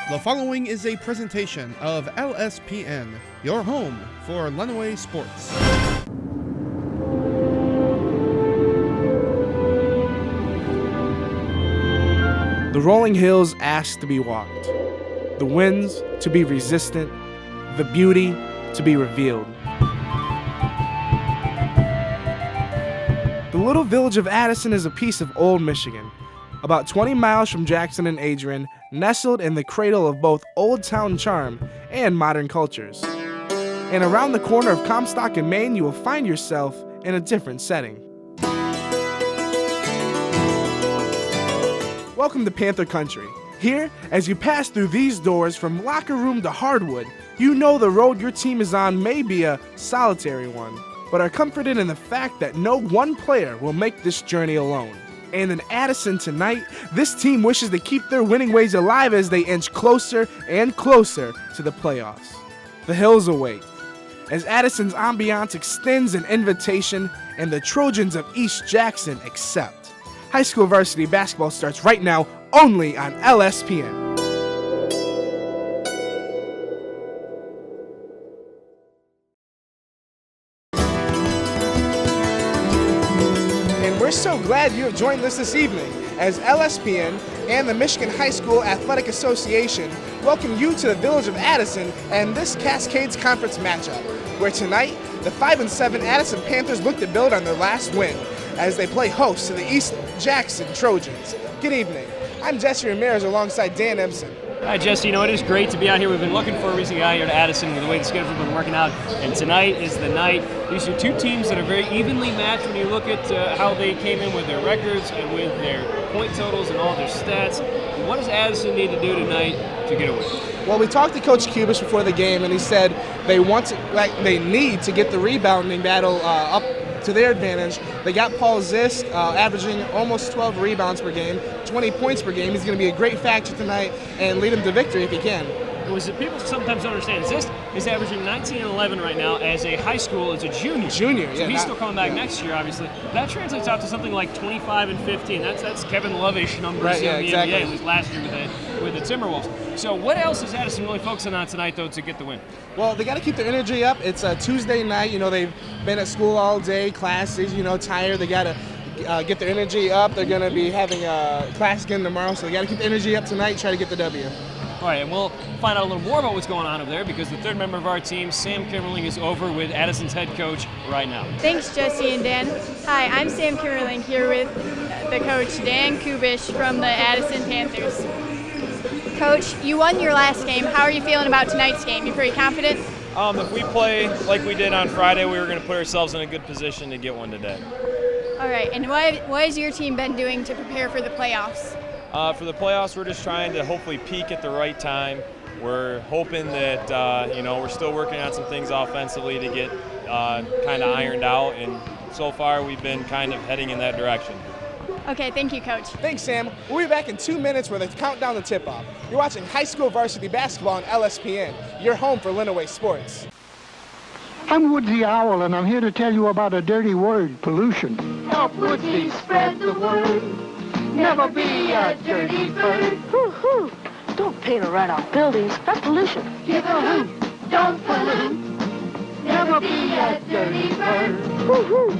The following is a presentation of LSPN, your home for Lenawee sports. The rolling hills ask to be walked, the winds to be resistant, the beauty to be revealed. The little village of Addison is a piece of old Michigan, about 20 miles from Jackson and Adrian, nestled in the cradle of both old town charm and modern cultures. And around the corner of Comstock and Maine, you will find yourself in a different setting. Welcome to Panther Country. Here, as you pass through these doors from locker room to hardwood, you know the road your team is on may be a solitary one, but are comforted in the fact that no one player will make this journey alone. And in Addison tonight, this team wishes to keep their winning ways alive as they inch closer and closer to the playoffs. The hills await, as Addison's ambiance extends an invitation and the Trojans of East Jackson accept. High school varsity basketball starts right now, only on LSPN. And we're so glad you have joined us this evening as LSPN and the Michigan High School Athletic Association welcome you to the village of Addison and this Cascades Conference matchup, where tonight the 5-7 Addison Panthers look to build on their last win as they play host to the East Jackson Trojans. Good evening. I'm Jesse Ramirez alongside Dan Empson. Hi Jesse, it is great to be out here. We've been looking for a reason to get out here to Addison with the way the schedule has been working out, and tonight is the night. These are two teams that are very evenly matched when you look at how they came in with their records and with their point totals and all their stats. What does Addison need to do tonight to get a win? Well, we talked to Coach Kubish before the game, and he said they need to get the rebounding battle up to their advantage. They got Paul Zist averaging almost 12 rebounds per game, 20 points per game. He's going to be a great factor tonight and lead them to victory if he can. People sometimes don't understand. Zist is averaging 19 and 11 right now as a high school, as a junior. So he's still coming back next year, obviously. That translates out to something like 25 and 15. That's Kevin Love-ish numbers in the NBA, at least last year with the Timberwolves. So what else is Addison really focusing on tonight, though, to get the win? Well, they got to keep their energy up. It's a Tuesday night. They've been at school all day, classes, tired. They got to get their energy up. They're going to be having a class again tomorrow, so they got to keep the energy up tonight, try to get the W. All right, and we'll find out a little more about what's going on over there because the third member of our team, Sam Kimmerling, is over with Addison's head coach right now. Thanks, Jesse and Dan. Hi, I'm Sam Kimmerling here with the coach, Dan Kubish from the Addison Panthers. Coach, you won your last game. How are you feeling about tonight's game? You pretty confident? If we play like we did on Friday, we were going to put ourselves in a good position to get one today. All right, and what has your team been doing to prepare for the playoffs? For the playoffs, we're just trying to hopefully peak at the right time. We're hoping that, we're still working on some things offensively to get kind of ironed out, and so far we've been kind of heading in that direction. Okay, thank you, Coach. Thanks, Sam. We'll be back in 2 minutes with a countdown to tip-off. You're watching high school varsity basketball on LSPN, your home for Lenawee sports. I'm Woodsy Owl, and I'm here to tell you about a dirty word, pollution. Help Woodsy spread the word. Never be a dirty bird. Hoo-hoo. Don't paint or write on buildings. That's pollution. Give a hoot. Don't pollute. Never be a dirty bird. Hoo-hoo.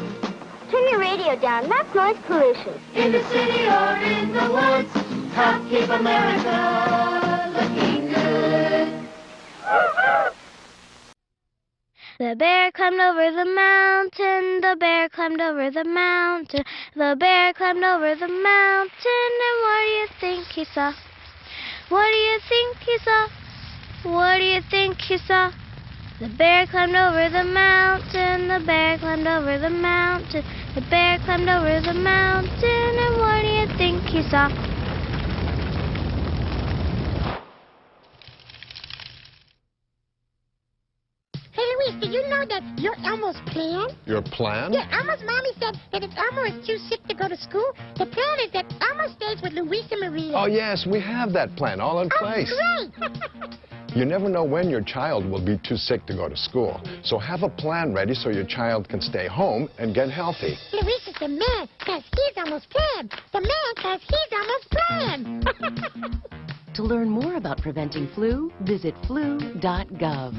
Turn your radio down. That's noise pollution. In the city or in the woods, help keep America looking good. The bear climbed over the mountain, the bear climbed over the mountain, the bear climbed over the mountain, and what do you think he saw? What do you think he saw? What do you think he saw? The bear climbed over the mountain, the bear climbed over the mountain, the bear climbed over the mountain, and what do you think he saw? Hey, Luis, did you know that your Elmo's plan? Your plan? Yeah, Elmo's mommy said that if Elmo is too sick to go to school, the plan is that Elmo stays with Luis and Maria. Oh, yes, we have that plan all in place. Great! You never know when your child will be too sick to go to school. So have a plan ready so your child can stay home and get healthy. Luis is the man, because he's Elmo's plan. The man, because he's Elmo's plan. To learn more about preventing flu, visit flu.gov.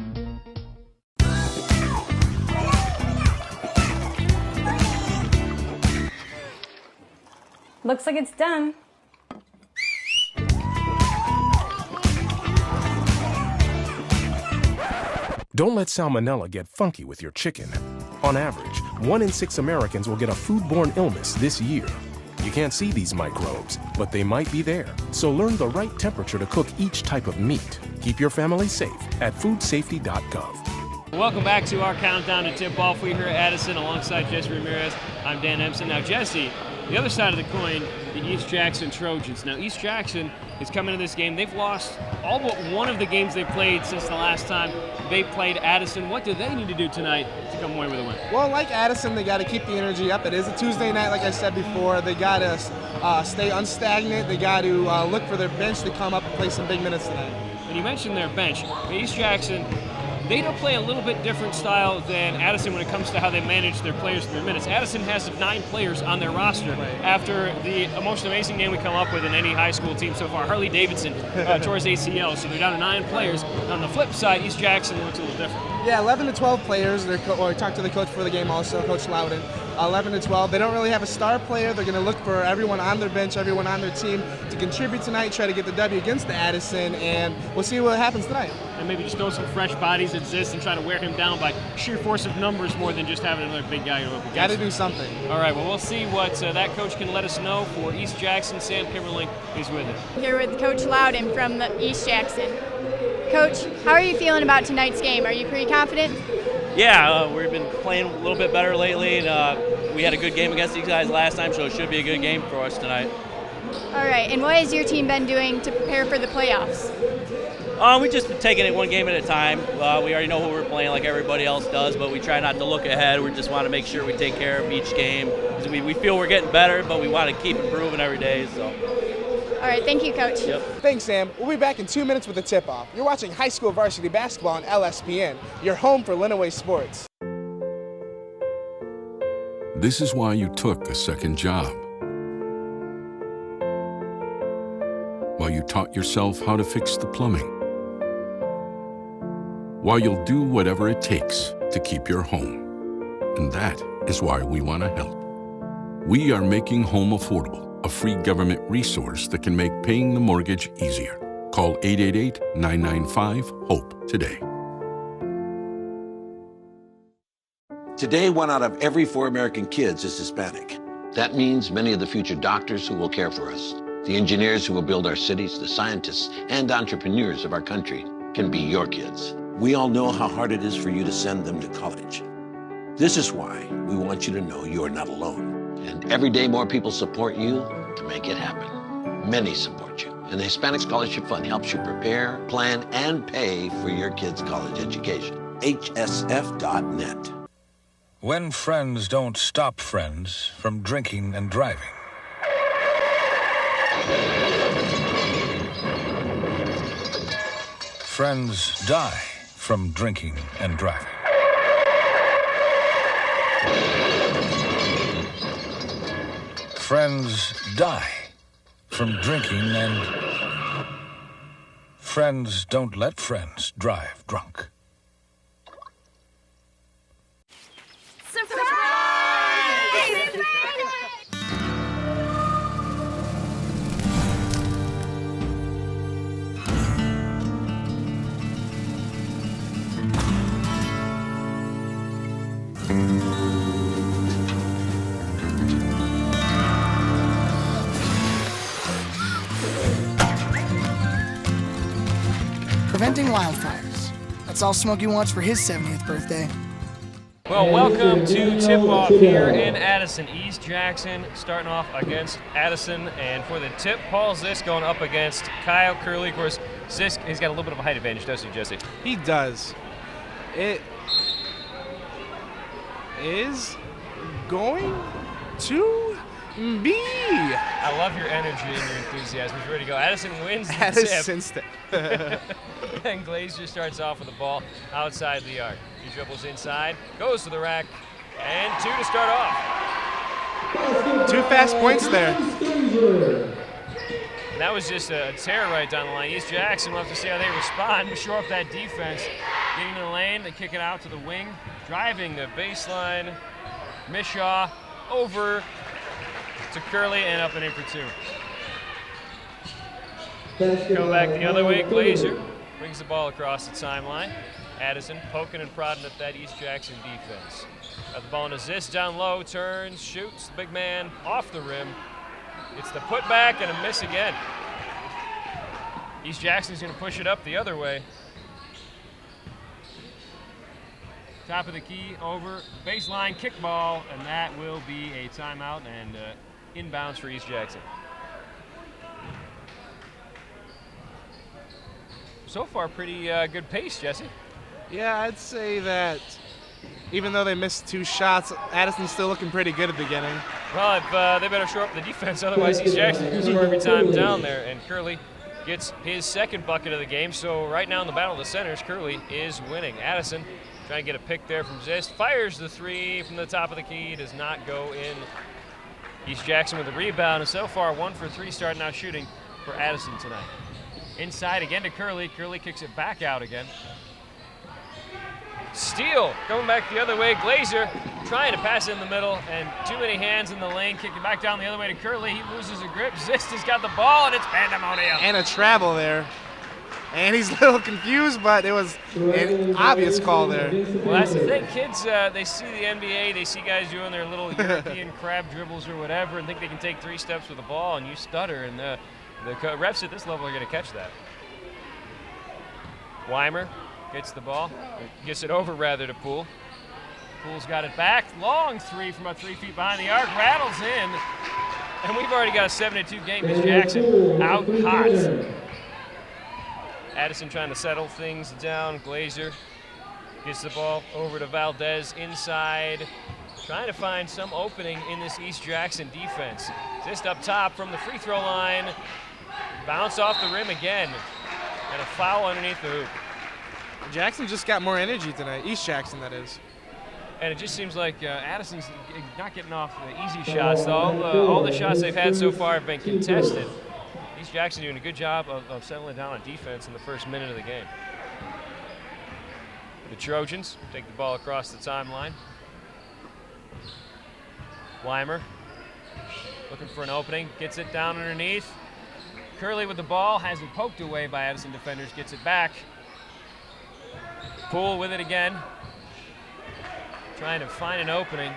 Looks like it's done. Don't let salmonella get funky with your chicken. On average, 1 in 6 Americans will get a foodborne illness this year. You can't see these microbes, but they might be there. So learn the right temperature to cook each type of meat. Keep your family safe at foodsafety.gov. Welcome back to our countdown to tip-off. We're here at Addison alongside Jesse Ramirez. I'm Dan Empson. Now, Jesse, the other side of the coin, the East Jackson Trojans. Now, East Jackson is coming into this game. They've lost all but one of the games they've played since the last time they played Addison. What do they need to do tonight to come away with a win? Well, like Addison, they got to keep the energy up. It is a Tuesday night, like I said before. They got to stay unstagnant. They got to look for their bench to come up and play some big minutes tonight. And you mentioned their bench. East Jackson, they don't play a little bit different style than Addison when it comes to how they manage their players through their minutes. Addison has 9 players on their roster after the most amazing name we come up with in any high school team so far. Harley Davidson tore his ACL, so they're down to 9 players. On the flip side, East Jackson looks a little different. Yeah, 11 to 12 players. I talked to the coach for the game also, Coach Loudon. 11 to 12. They don't really have a star player. They're going to look for everyone on their bench, everyone on their team to contribute tonight, try to get the W against the Addison, and we'll see what happens tonight. And maybe just throw some fresh bodies at Ziss and try to wear him down by sheer force of numbers more than just having another big guy go up against. Got to do something. All right, well, we'll see what that coach can let us know. For East Jackson, Sam Kimmerling is with it. Here with Coach Loudon from the East Jackson. Coach, how are you feeling about tonight's game? Are you pretty confident? Yeah, we've been playing a little bit better lately, and we had a good game against these guys last time, so it should be a good game for us tonight. All right, and what has your team been doing to prepare for the playoffs? We've just been taking it one game at a time. We already know who we're playing like everybody else does, but we try not to look ahead. We just want to make sure we take care of each game. We feel we're getting better, but we want to keep improving every day. So. All right, thank you, Coach. Yep. Thanks, Sam. We'll be back in 2 minutes with the tip-off. You're watching high school varsity basketball on LSPN, your home for Lenawee sports. This is why you took a second job. While you taught yourself how to fix the plumbing. While you'll do whatever it takes to keep your home. And that is why we want to help. We are making home affordable, a free government resource that can make paying the mortgage easier. Call 888-995-HOPE today. Today, 1 out of every 4 American kids is Hispanic. That means many of the future doctors who will care for us, the engineers who will build our cities, the scientists and entrepreneurs of our country can be your kids. We all know how hard it is for you to send them to college. This is why we want you to know you are not alone. And every day more people support you to make it happen. Many support you. And the Hispanic Scholarship Fund helps you prepare, plan, and pay for your kids' college education. HSF.net. When friends don't stop friends from drinking and driving. Friends die from drinking and driving. Friends die from drinking and... Friends don't let friends drive drunk. Preventing wildfires. That's all Smokey wants for his 70th birthday. Well, welcome to tip-off here in Addison. East Jackson starting off against Addison, and for the tip, Paul Zisk going up against Kyle Curley. Of course, Zisk, he's got a little bit of a height advantage, doesn't he, Jesse? He does. It is going to be. I love your energy and your enthusiasm. He's ready to go. Addison wins the Addison's tip. And Glazier starts off with the ball outside the arc. He dribbles inside, goes to the rack, and 2 to start off. 2 fast points there. And that was just a tear right down the line. East Jackson, we'll have to see how they respond to shore up that defense. Getting in the lane, they kick it out to the wing. Driving the baseline. Mishaw over to Curley and up and in for 2. Go back the other way, Glazer brings the ball across the timeline. Addison poking and prodding at that East Jackson defense. Got the ball in assist down low, turns, shoots, the big man off the rim. It's the putback and a miss again. East Jackson's gonna push it up the other way. Top of the key, over, baseline, kickball, and that will be a timeout and inbounds for East Jackson. So far, pretty good pace, Jesse. Yeah, I'd say that even though they missed 2 shots, Addison's still looking pretty good at the beginning. Well, if they better shore up the defense, otherwise East Jackson can score every time down there. And Curley gets his second bucket of the game. So right now in the battle of the centers, Curley is winning. Addison trying to get a pick there from Zist. Fires the 3 from the top of the key. Does not go in. East Jackson with the rebound. And so far, 1 for 3 starting out shooting for Addison tonight. Inside again to Curley. Curley kicks it back out again. Steele going back the other way. Glazer trying to pass it in the middle, and too many hands in the lane. Kick it back down the other way to Curley. He loses a grip. Zist has got the ball, and it's pandemonium. And a travel there. And he's a little confused, but it was an obvious call there. Well, that's the thing. Kids, they see the NBA, they see guys doing their little European crab dribbles or whatever and think they can take 3 steps with the ball, and you stutter, and the refs at this level are going to catch that. Weimer gets the ball, gets it over rather to Poole. Poole's got it back. Long 3 from about 3 feet behind the arc, rattles in, and we've already got a 7-2 game. Miss Jackson out hot. Addison trying to settle things down. Glazer gets the ball over to Valdez inside, trying to find some opening in this East Jackson defense. Just up top from the free throw line. Bounce off the rim again, and a foul underneath the hoop. Jackson just got more energy tonight. East Jackson, that is. And it just seems like Addison's not getting off the easy shots. All the shots they've had so far have been contested. East Jackson doing a good job of settling down on defense in the first minute of the game. The Trojans take the ball across the timeline. Weimer looking for an opening, gets it down underneath. Curley with the ball, has it poked away by Addison defenders, gets it back. Poole with it again, trying to find an opening.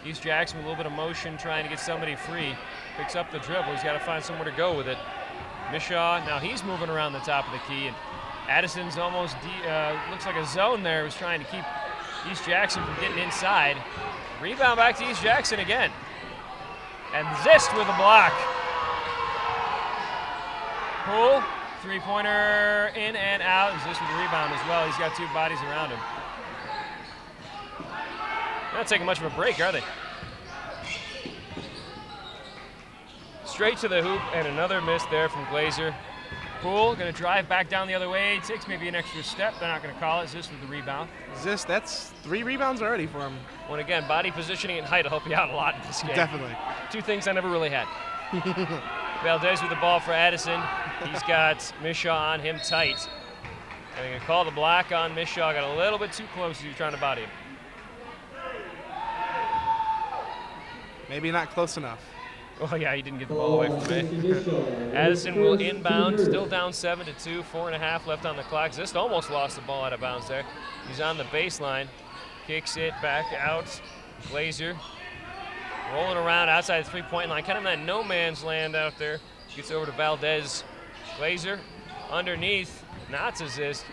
East Jackson with a little bit of motion, trying to get somebody free. Picks up the dribble, he's got to find somewhere to go with it. Mishaw, now he's moving around the top of the key, and Addison's almost, looks like a zone there. He was trying to keep East Jackson from getting inside. Rebound back to East Jackson again. And Zist with a block. Poole, 3-pointer in and out. And Zist with the rebound as well. He's got 2 bodies around him. Not taking much of a break, are they? Straight to the hoop, and another miss there from Glazer. Poole going to drive back down the other way. Takes maybe an extra step. They're not going to call it. Zist with the rebound. Zist, that's 3 rebounds already for him. Well, again, body positioning and height will help you out a lot in this game. Definitely. 2 things I never really had. Valdez with the ball for Addison. He's got Mishaw on him tight. And they're going to call the block on Mishaw. Got a little bit too close as he was trying to body him. Maybe not close enough. Oh, yeah, he didn't get the ball away from me. Addison will inbound, still down 7-2, 4.5 left on the clock. Zist almost lost the ball out of bounds there. He's on the baseline, kicks it back out. Glazer rolling around outside the 3-point line, kind of in that no man's land out there. Gets over to Valdez. Glazer underneath, not to Zist,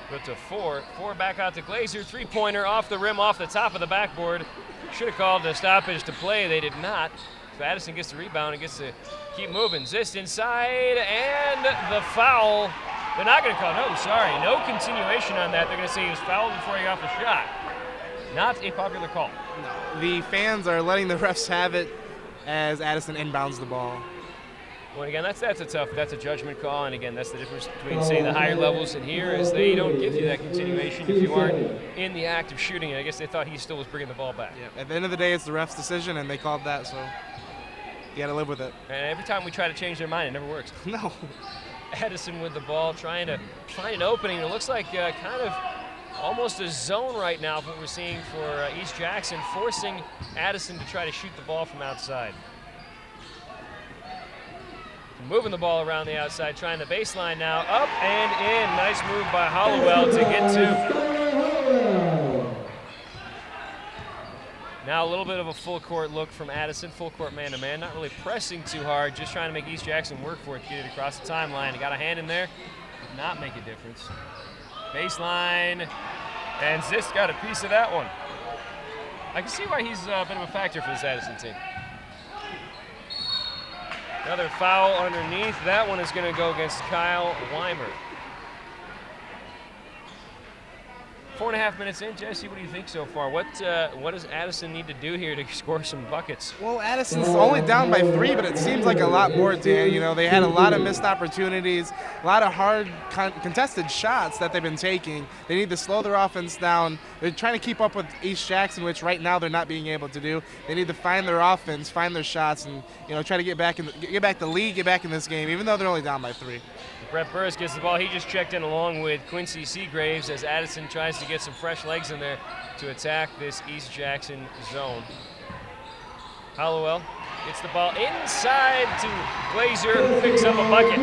but to 4. 4 back out to Glazer, 3-pointer off the rim, off the top of the backboard. Should have called the stoppage to play, they did not. So Addison gets the rebound and gets to keep moving. Zist inside, and the foul. They're not going to call, no, sorry, no continuation on that. They're going to say he was fouled before he got the shot. Not a popular call. No. The fans are letting the refs have it as Addison inbounds the ball. Well, again, that's a judgment call, and again, that's the difference between, say, the higher levels and here is they don't give you that continuation if you aren't in the act of shooting. And I guess they thought he still was bringing the ball back. Yeah. At the end of the day, it's the ref's decision, and they called that, so. You got to live with it. And every time we try to change their mind, it never works. No. Addison with the ball, trying to find an opening. It looks like kind of almost a zone right now of what we're seeing for East Jackson, forcing Addison to try to shoot the ball from outside. Moving the ball around the outside, trying the baseline now, up and in. Nice move by Hollowell to get to. Now a little bit of a full court look from Addison, full court man-to-man, not really pressing too hard, just trying to make East Jackson work for it to get it across the timeline. He got a hand in there, did not make a difference. Baseline, and Zist got a piece of that one. I can see why he's a bit of a factor for this Addison team. Another foul underneath. That one is going to go against Kyle Weimer. 4.5 minutes in, Jesse, what do you think so far? What does Addison need to do here to score some buckets? Well, Addison's only down by 3, but it seems like a lot more, Dan. You know, they had a lot of missed opportunities, a lot of hard contested shots that they've been taking. They need to slow their offense down. They're trying to keep up with East Jackson, which right now they're not being able to do. They need to find their offense, find their shots, and try to get back the lead, get back in this game, even though they're only down by 3. Brett Burris gets the ball. He just checked in along with Quincy Seagraves as Addison tries to get some fresh legs in there to attack this East Jackson zone. Hollowell gets the ball inside to Glazer, who picks up a bucket.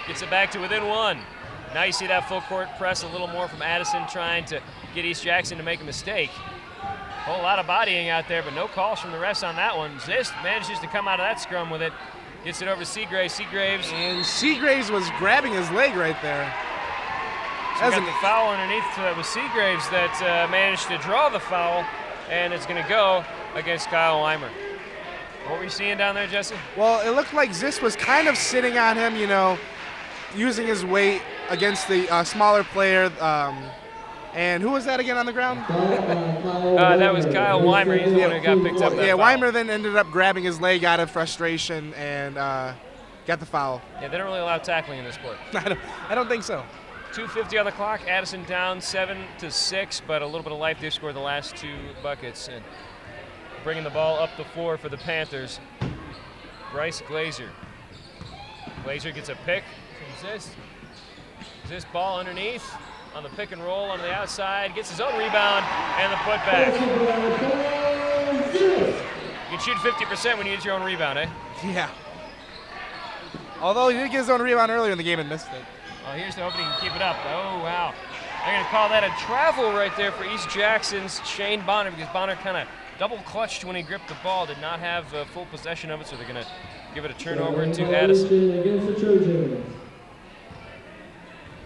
Gets it back to within 1. Now you see that full court press a little more from Addison, trying to get East Jackson to make a mistake. Whole lot of bodying out there, but no calls from the refs on that one. Zist manages to come out of that scrum with it. Gets it over to Seagraves. And Seagraves was grabbing his leg right there. So got the foul underneath with Seagraves that managed to draw the foul, and it's going to go against Kyle Weimer. What were you seeing down there, Jesse? Well, it looked like Zist was kind of sitting on him, using his weight against the smaller player. And who was that again on the ground? That was Kyle Weimer. He's the one who got picked up. Yeah, Weimer then ended up grabbing his leg out of frustration and got the foul. Yeah, they don't really allow tackling in this sport. I don't think so. 2:50 on the clock. Addison down 7-6, but a little bit of life. They've scored the last 2 buckets. And bringing the ball up the floor for the Panthers, Bryce Glazer. Glazer gets a pick from Zist. Zist ball underneath. On the pick and roll on the outside, gets his own rebound and the putback. You can shoot 50% when you get your own rebound, eh? Yeah. Although he did get his own rebound earlier in the game and missed it. Oh, here's the opening. Keep it up. Oh, wow. They're going to call that a travel right there for East Jackson's Shane Bonner, because Bonner kind of double clutched when he gripped the ball, did not have full possession of it, so they're going to give it a turnover to Addison. Against the Trojans.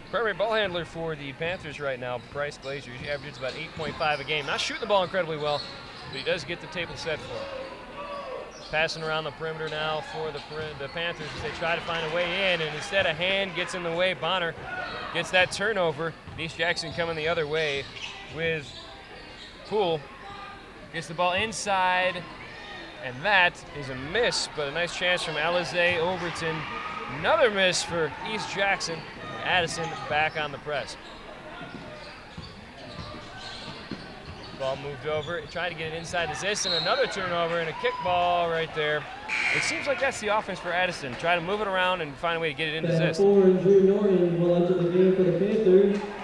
Primary ball handler for the Panthers right now, Bryce Glazer. He averages about 8.5 a game. Not shooting the ball incredibly well, but he does get the table set for it. Passing around the perimeter now for the Panthers as they try to find a way in, and instead a hand gets in the way. Bonner gets that turnover. East Jackson coming the other way with Poole. Gets the ball inside, and that is a miss, but a nice chance from Alize Overton. Another miss for East Jackson. Addison back on the press. Ball moved over, tried to get it inside to Zist, and another turnover and a kick ball right there. It seems like that's the offense for Addison. Try to move it around and find a way to get it into Zist.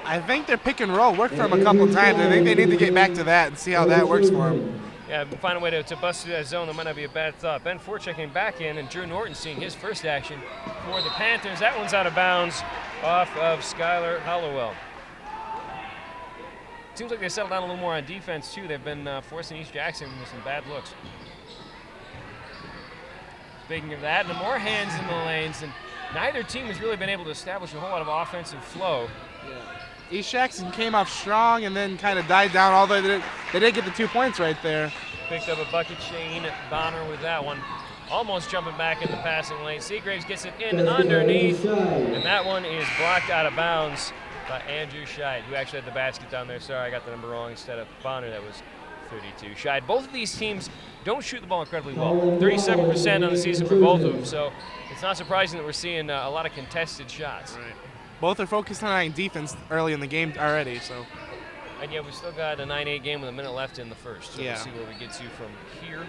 I think their pick and roll worked for him a couple times. I think they need to get back to that and see how that works for them. Yeah, find a way to bust through that zone. That might not be a bad thought. Ben Ford checking back in, and Drew Norton seeing his first action for the Panthers. That one's out of bounds off of Skylar Hollowell. Seems like they settled down a little more on defense, too. They've been forcing East Jackson with some bad looks. Speaking of that, and more hands in the lanes, and neither team has really been able to establish a whole lot of offensive flow. Yeah. East Jackson came off strong and then kind of died down, although they did get the 2 points right there. Picked up a bucket. Shane Bonner with that one. Almost jumping back in the passing lane. Seagraves gets it in underneath, and that one is blocked out of bounds by Andrew Scheid, who actually had the basket down there. Sorry, I got the number wrong. Instead of Bonner, that was 32. Scheid, both of these teams don't shoot the ball incredibly well. 37% on the season for both of them, so it's not surprising that we're seeing a lot of contested shots. Right. Both are focused on defense early in the game already, so. And yet we still got a 9-8 game with a minute left in the first. So yeah. We'll see where we get to from here.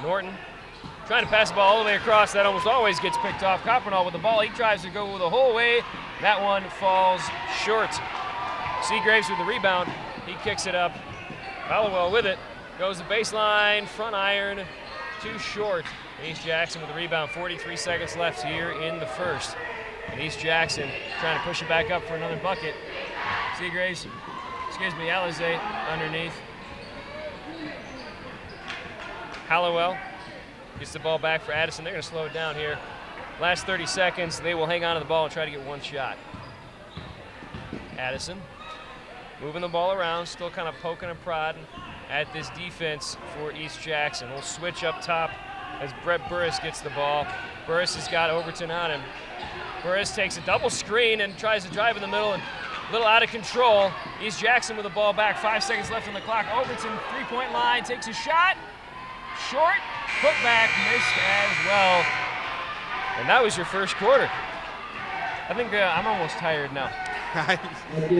Norton trying to pass the ball all the way across. That almost always gets picked off. Coppernoll with the ball. He tries to go the whole way. That one falls short. Seagraves with the rebound. He kicks it up. Hollowell with it. Goes the baseline, front iron, too short. East Jackson with the rebound. 43 seconds left here in the first. And East Jackson trying to push it back up for another bucket. Seagraves, Alizé underneath. Hallowell gets the ball back for Addison. They're going to slow it down here. Last 30 seconds, they will hang on to the ball and try to get one shot. Addison moving the ball around, still kind of poking and prodding at this defense for East Jackson. We'll switch up top as Brett Burris gets the ball. Burris has got Overton on him. Burris takes a double screen and tries to drive in the middle and a little out of control. East Jackson with the ball back, 5 seconds left on the clock. Overton, three-point line, takes a shot. Short, put back, missed as well. And that was your first quarter. I think I'm almost tired now.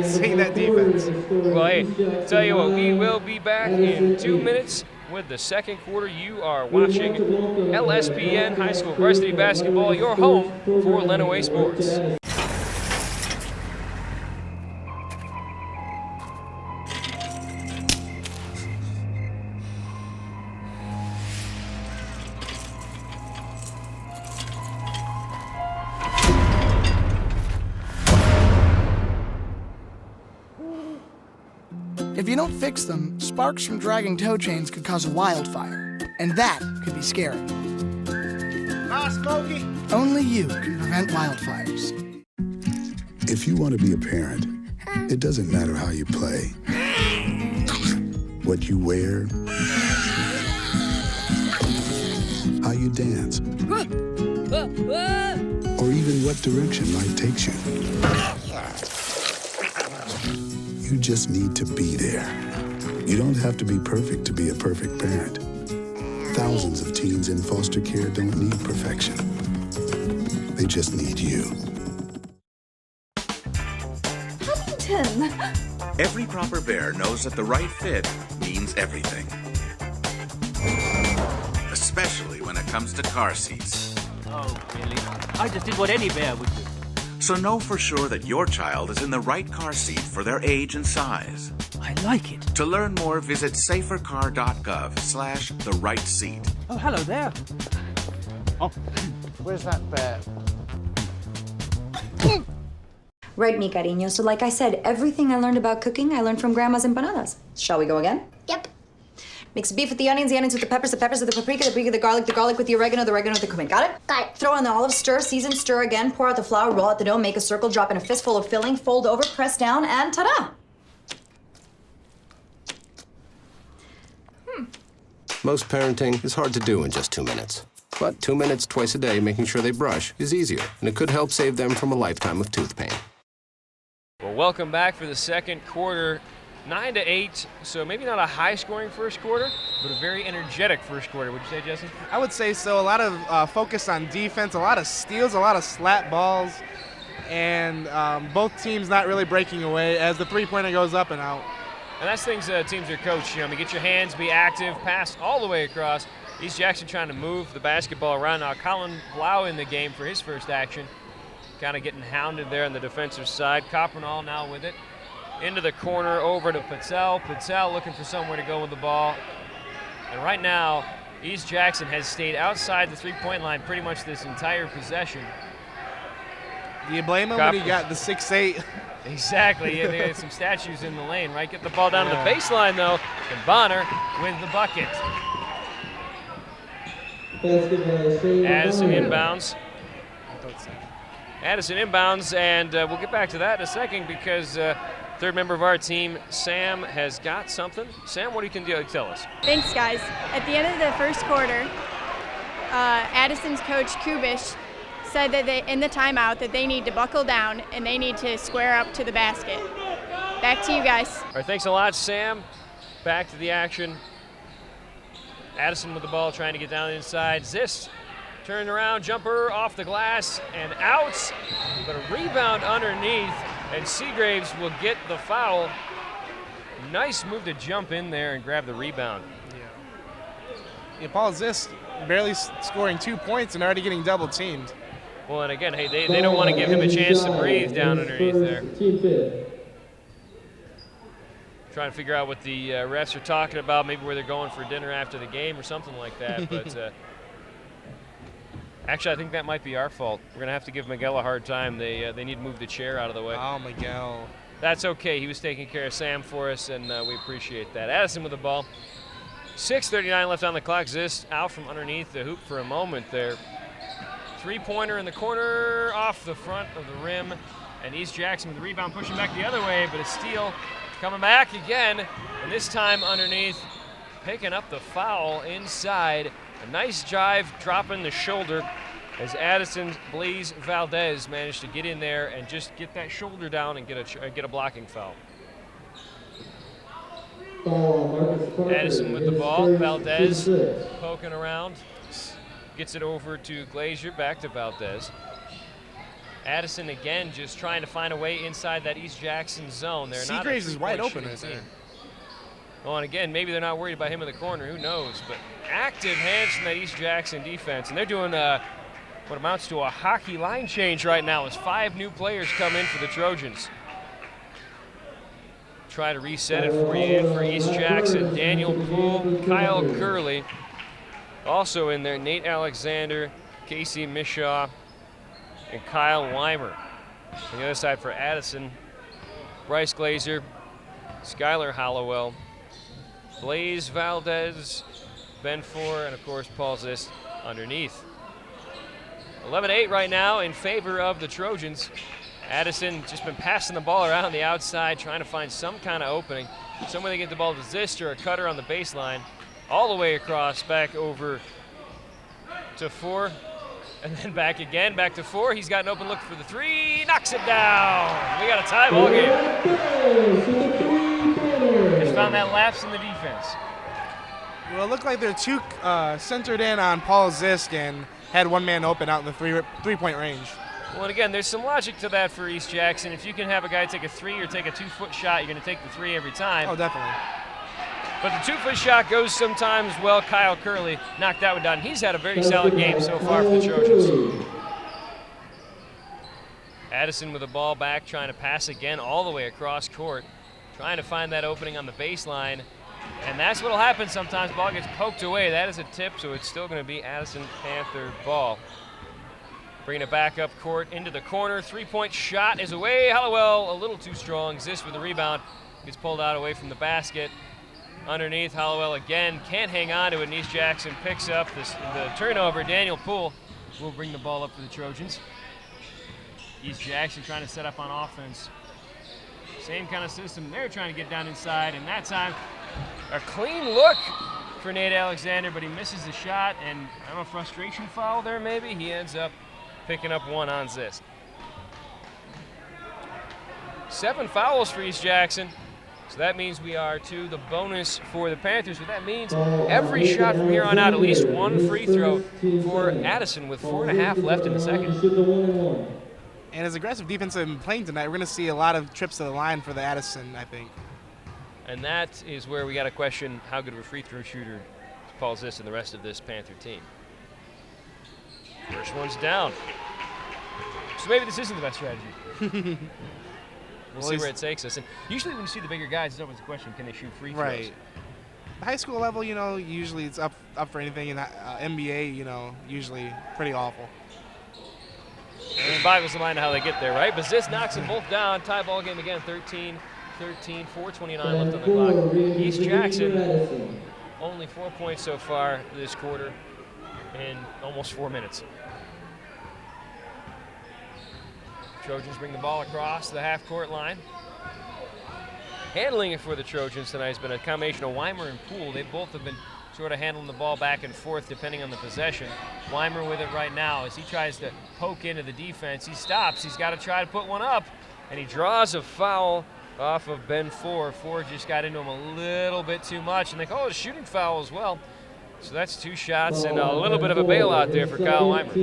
Seeing that defense. Well, hey, tell you what, we will be back in 2 minutes with the second quarter. You are watching LSPN High School Varsity Basketball, your home for Lenawee Sports. If you don't fix them, sparks from dragging tow chains could cause a wildfire, and that could be scary. Smokey. Only you can prevent wildfires. If you want to be a parent, it doesn't matter how you play, what you wear, how you dance, or even what direction life takes you. You just need to be there. You don't have to be perfect to be a perfect parent. Thousands of teens in foster care don't need perfection. They just need you. Huntington! Every proper bear knows that the right fit means everything. Especially when it comes to car seats. Oh, really? I just did what any bear would do. So know for sure that your child is in the right car seat for their age and size. I like it. To learn more, visit safercar.gov/the right seat. Oh, hello there. Oh, where's that bear? Right, mi cariño. So like I said, everything I learned about cooking, I learned from Grandma's empanadas. Shall we go again? Yep. Mix the beef with the onions with the peppers with the paprika with the garlic with the oregano with the cumin. Got it? Got it. Throw in the olives, stir, season, stir again, pour out the flour, roll out the dough, make a circle, drop in a fistful of filling, fold over, press down, and ta-da! Most parenting is hard to do in just 2 minutes. But 2 minutes twice a day making sure they brush is easier, and it could help save them from a lifetime of tooth pain. Well, welcome back for the second quarter. 9-8, so maybe not a high-scoring first quarter, but a very energetic first quarter. Would you say, Jesse? I would say so. A lot of focus on defense, a lot of steals, a lot of slap balls, and both teams not really breaking away as the three-pointer goes up and out. And that's things teams are coached. You know, get your hands, be active, pass all the way across. East Jackson trying to move the basketball around. Now Colin Blau in the game for his first action, kind of getting hounded there on the defensive side. Coppernoll now with it. Into the corner, over to Patel. Patel looking for somewhere to go with the ball. And right now, East Jackson has stayed outside the three-point line pretty much this entire possession. Do you blame him when he got the 6'8"? Exactly. Yeah, they had some statues in the lane, right? Get the ball down to the baseline, though, and Bonner with the bucket. Addison inbounds. Addison inbounds, and we'll get back to that in a second because third member of our team, Sam, has got something. Sam, what can you tell us? Thanks, guys. At the end of the first quarter, Addison's coach, Kubish, said that in the timeout that they need to buckle down and they need to square up to the basket. Back to you guys. All right, thanks a lot, Sam. Back to the action. Addison with the ball, trying to get down inside. Zist, turn around, jumper off the glass and out, but a rebound underneath, and Seagraves will get the foul. Nice move to jump in there and grab the rebound. Paul Zist barely scoring 2 points and already getting double teamed. Well, and again, hey, they don't want to give him a chance to breathe down underneath there. Trying to figure out what the refs are talking about, maybe where they're going for dinner after the game or something like that. But actually, I think that might be our fault. We're going to have to give Miguel a hard time. They need to move the chair out of the way. Oh, Miguel. That's okay. He was taking care of Sam for us, and we appreciate that. Addison with the ball. 6:39 left on the clock. Zist out from underneath the hoop for a moment there. Three-pointer in the corner, off the front of the rim. And East Jackson with the rebound, pushing back the other way, but a steal coming back again. And this time underneath, picking up the foul inside. A nice drive, dropping the shoulder as Addison Blaze Valdez managed to get in there and just get that shoulder down and get a blocking foul. Addison with the ball, Valdez poking around, gets it over to Glazier, back to Valdez. Addison again just trying to find a way inside that East Jackson zone. They're not Seagraves is wide open right there. Well, and again, maybe they're not worried about him in the corner, who knows, but active hands from that East Jackson defense, and they're doing what amounts to a hockey line change right now as 5 new players come in for the Trojans. Try to reset it for you for East Jackson. Daniel Poole, Kyle Curley, also in there, Nate Alexander, Casey Mishaw, and Kyle Weimer. On the other side for Addison, Bryce Glazier, Skylar Hollowell, Blaze Valdez, Ben Four, and of course Paul Zist underneath. 11-8 right now in favor of the Trojans. Addison just been passing the ball around the outside, trying to find some kind of opening. Somewhere they get the ball to Zist or a cutter on the baseline, all the way across, back over to Four, and then back again, back to Four. He's got an open look for the three, knocks it down. We got a tie ball game. Just found that lapse in the defense. Well, it looked like they're too centered in on Paul Zisk and had one man open out in the three-point range. Well, and again, there's some logic to that for East Jackson. If you can have a guy take a 3 or take a 2-foot shot, you're going to take the 3 every time. Oh, definitely. But the 2-foot shot goes sometimes well. Kyle Curley knocked that one down. He's had a very solid game so far for the Trojans. Addison with the ball back, trying to pass again all the way across court, trying to find that opening on the baseline. And that's what will happen sometimes. Ball gets poked away. That is a tip, so it's still going to be Addison Panther ball. Bringing it back up court into the corner. 3-point shot is away. Hollowell a little too strong. Zist with the rebound. Gets pulled out away from the basket. Underneath, Hollowell again can't hang on to it. And East Jackson picks up the turnover. Daniel Poole will bring the ball up for the Trojans. East Jackson trying to set up on offense. Same kind of system. They're trying to get down inside, and that time a clean look for Nate Alexander, but he misses the shot, and I don't know, frustration foul there maybe. He ends up picking up one on Zist. 7 fouls for East Jackson. So that means we are to the bonus for the Panthers. What that means, every shot from here on out, at least one free throw for Addison with 4.5 left in the second. And as aggressive defense have been playing tonight, we're going to see a lot of trips to the line for the Addison, I think. And that is where we got to question how good of a free throw shooter Paul Zist and the rest of this Panther team. First one's down. So maybe this isn't the best strategy. We'll see where it takes us. And usually when you see the bigger guys, it's always a question, can they shoot free throws? Right. High school level, you know, usually it's up for anything. In NBA, you know, usually pretty awful. And it boggles the mind how they get there, right? But Zist knocks them both down. Tie ball game again, 13-13, 4:29 left on the clock. East Jackson, only 4 points so far this quarter in almost 4 minutes. Trojans bring the ball across the half-court line. Handling it for the Trojans tonight has been a combination of Weimer and Poole. They both have been sort of handling the ball back and forth depending on the possession. Weimer with it right now as he tries to poke into the defense. He stops. He's got to try to put one up, and he draws a foul off of Ben Four. Four just got into him a little bit too much, and they call it a shooting foul as well. So that's 2 shots and a little bit of a bailout there for Kyle Weimer.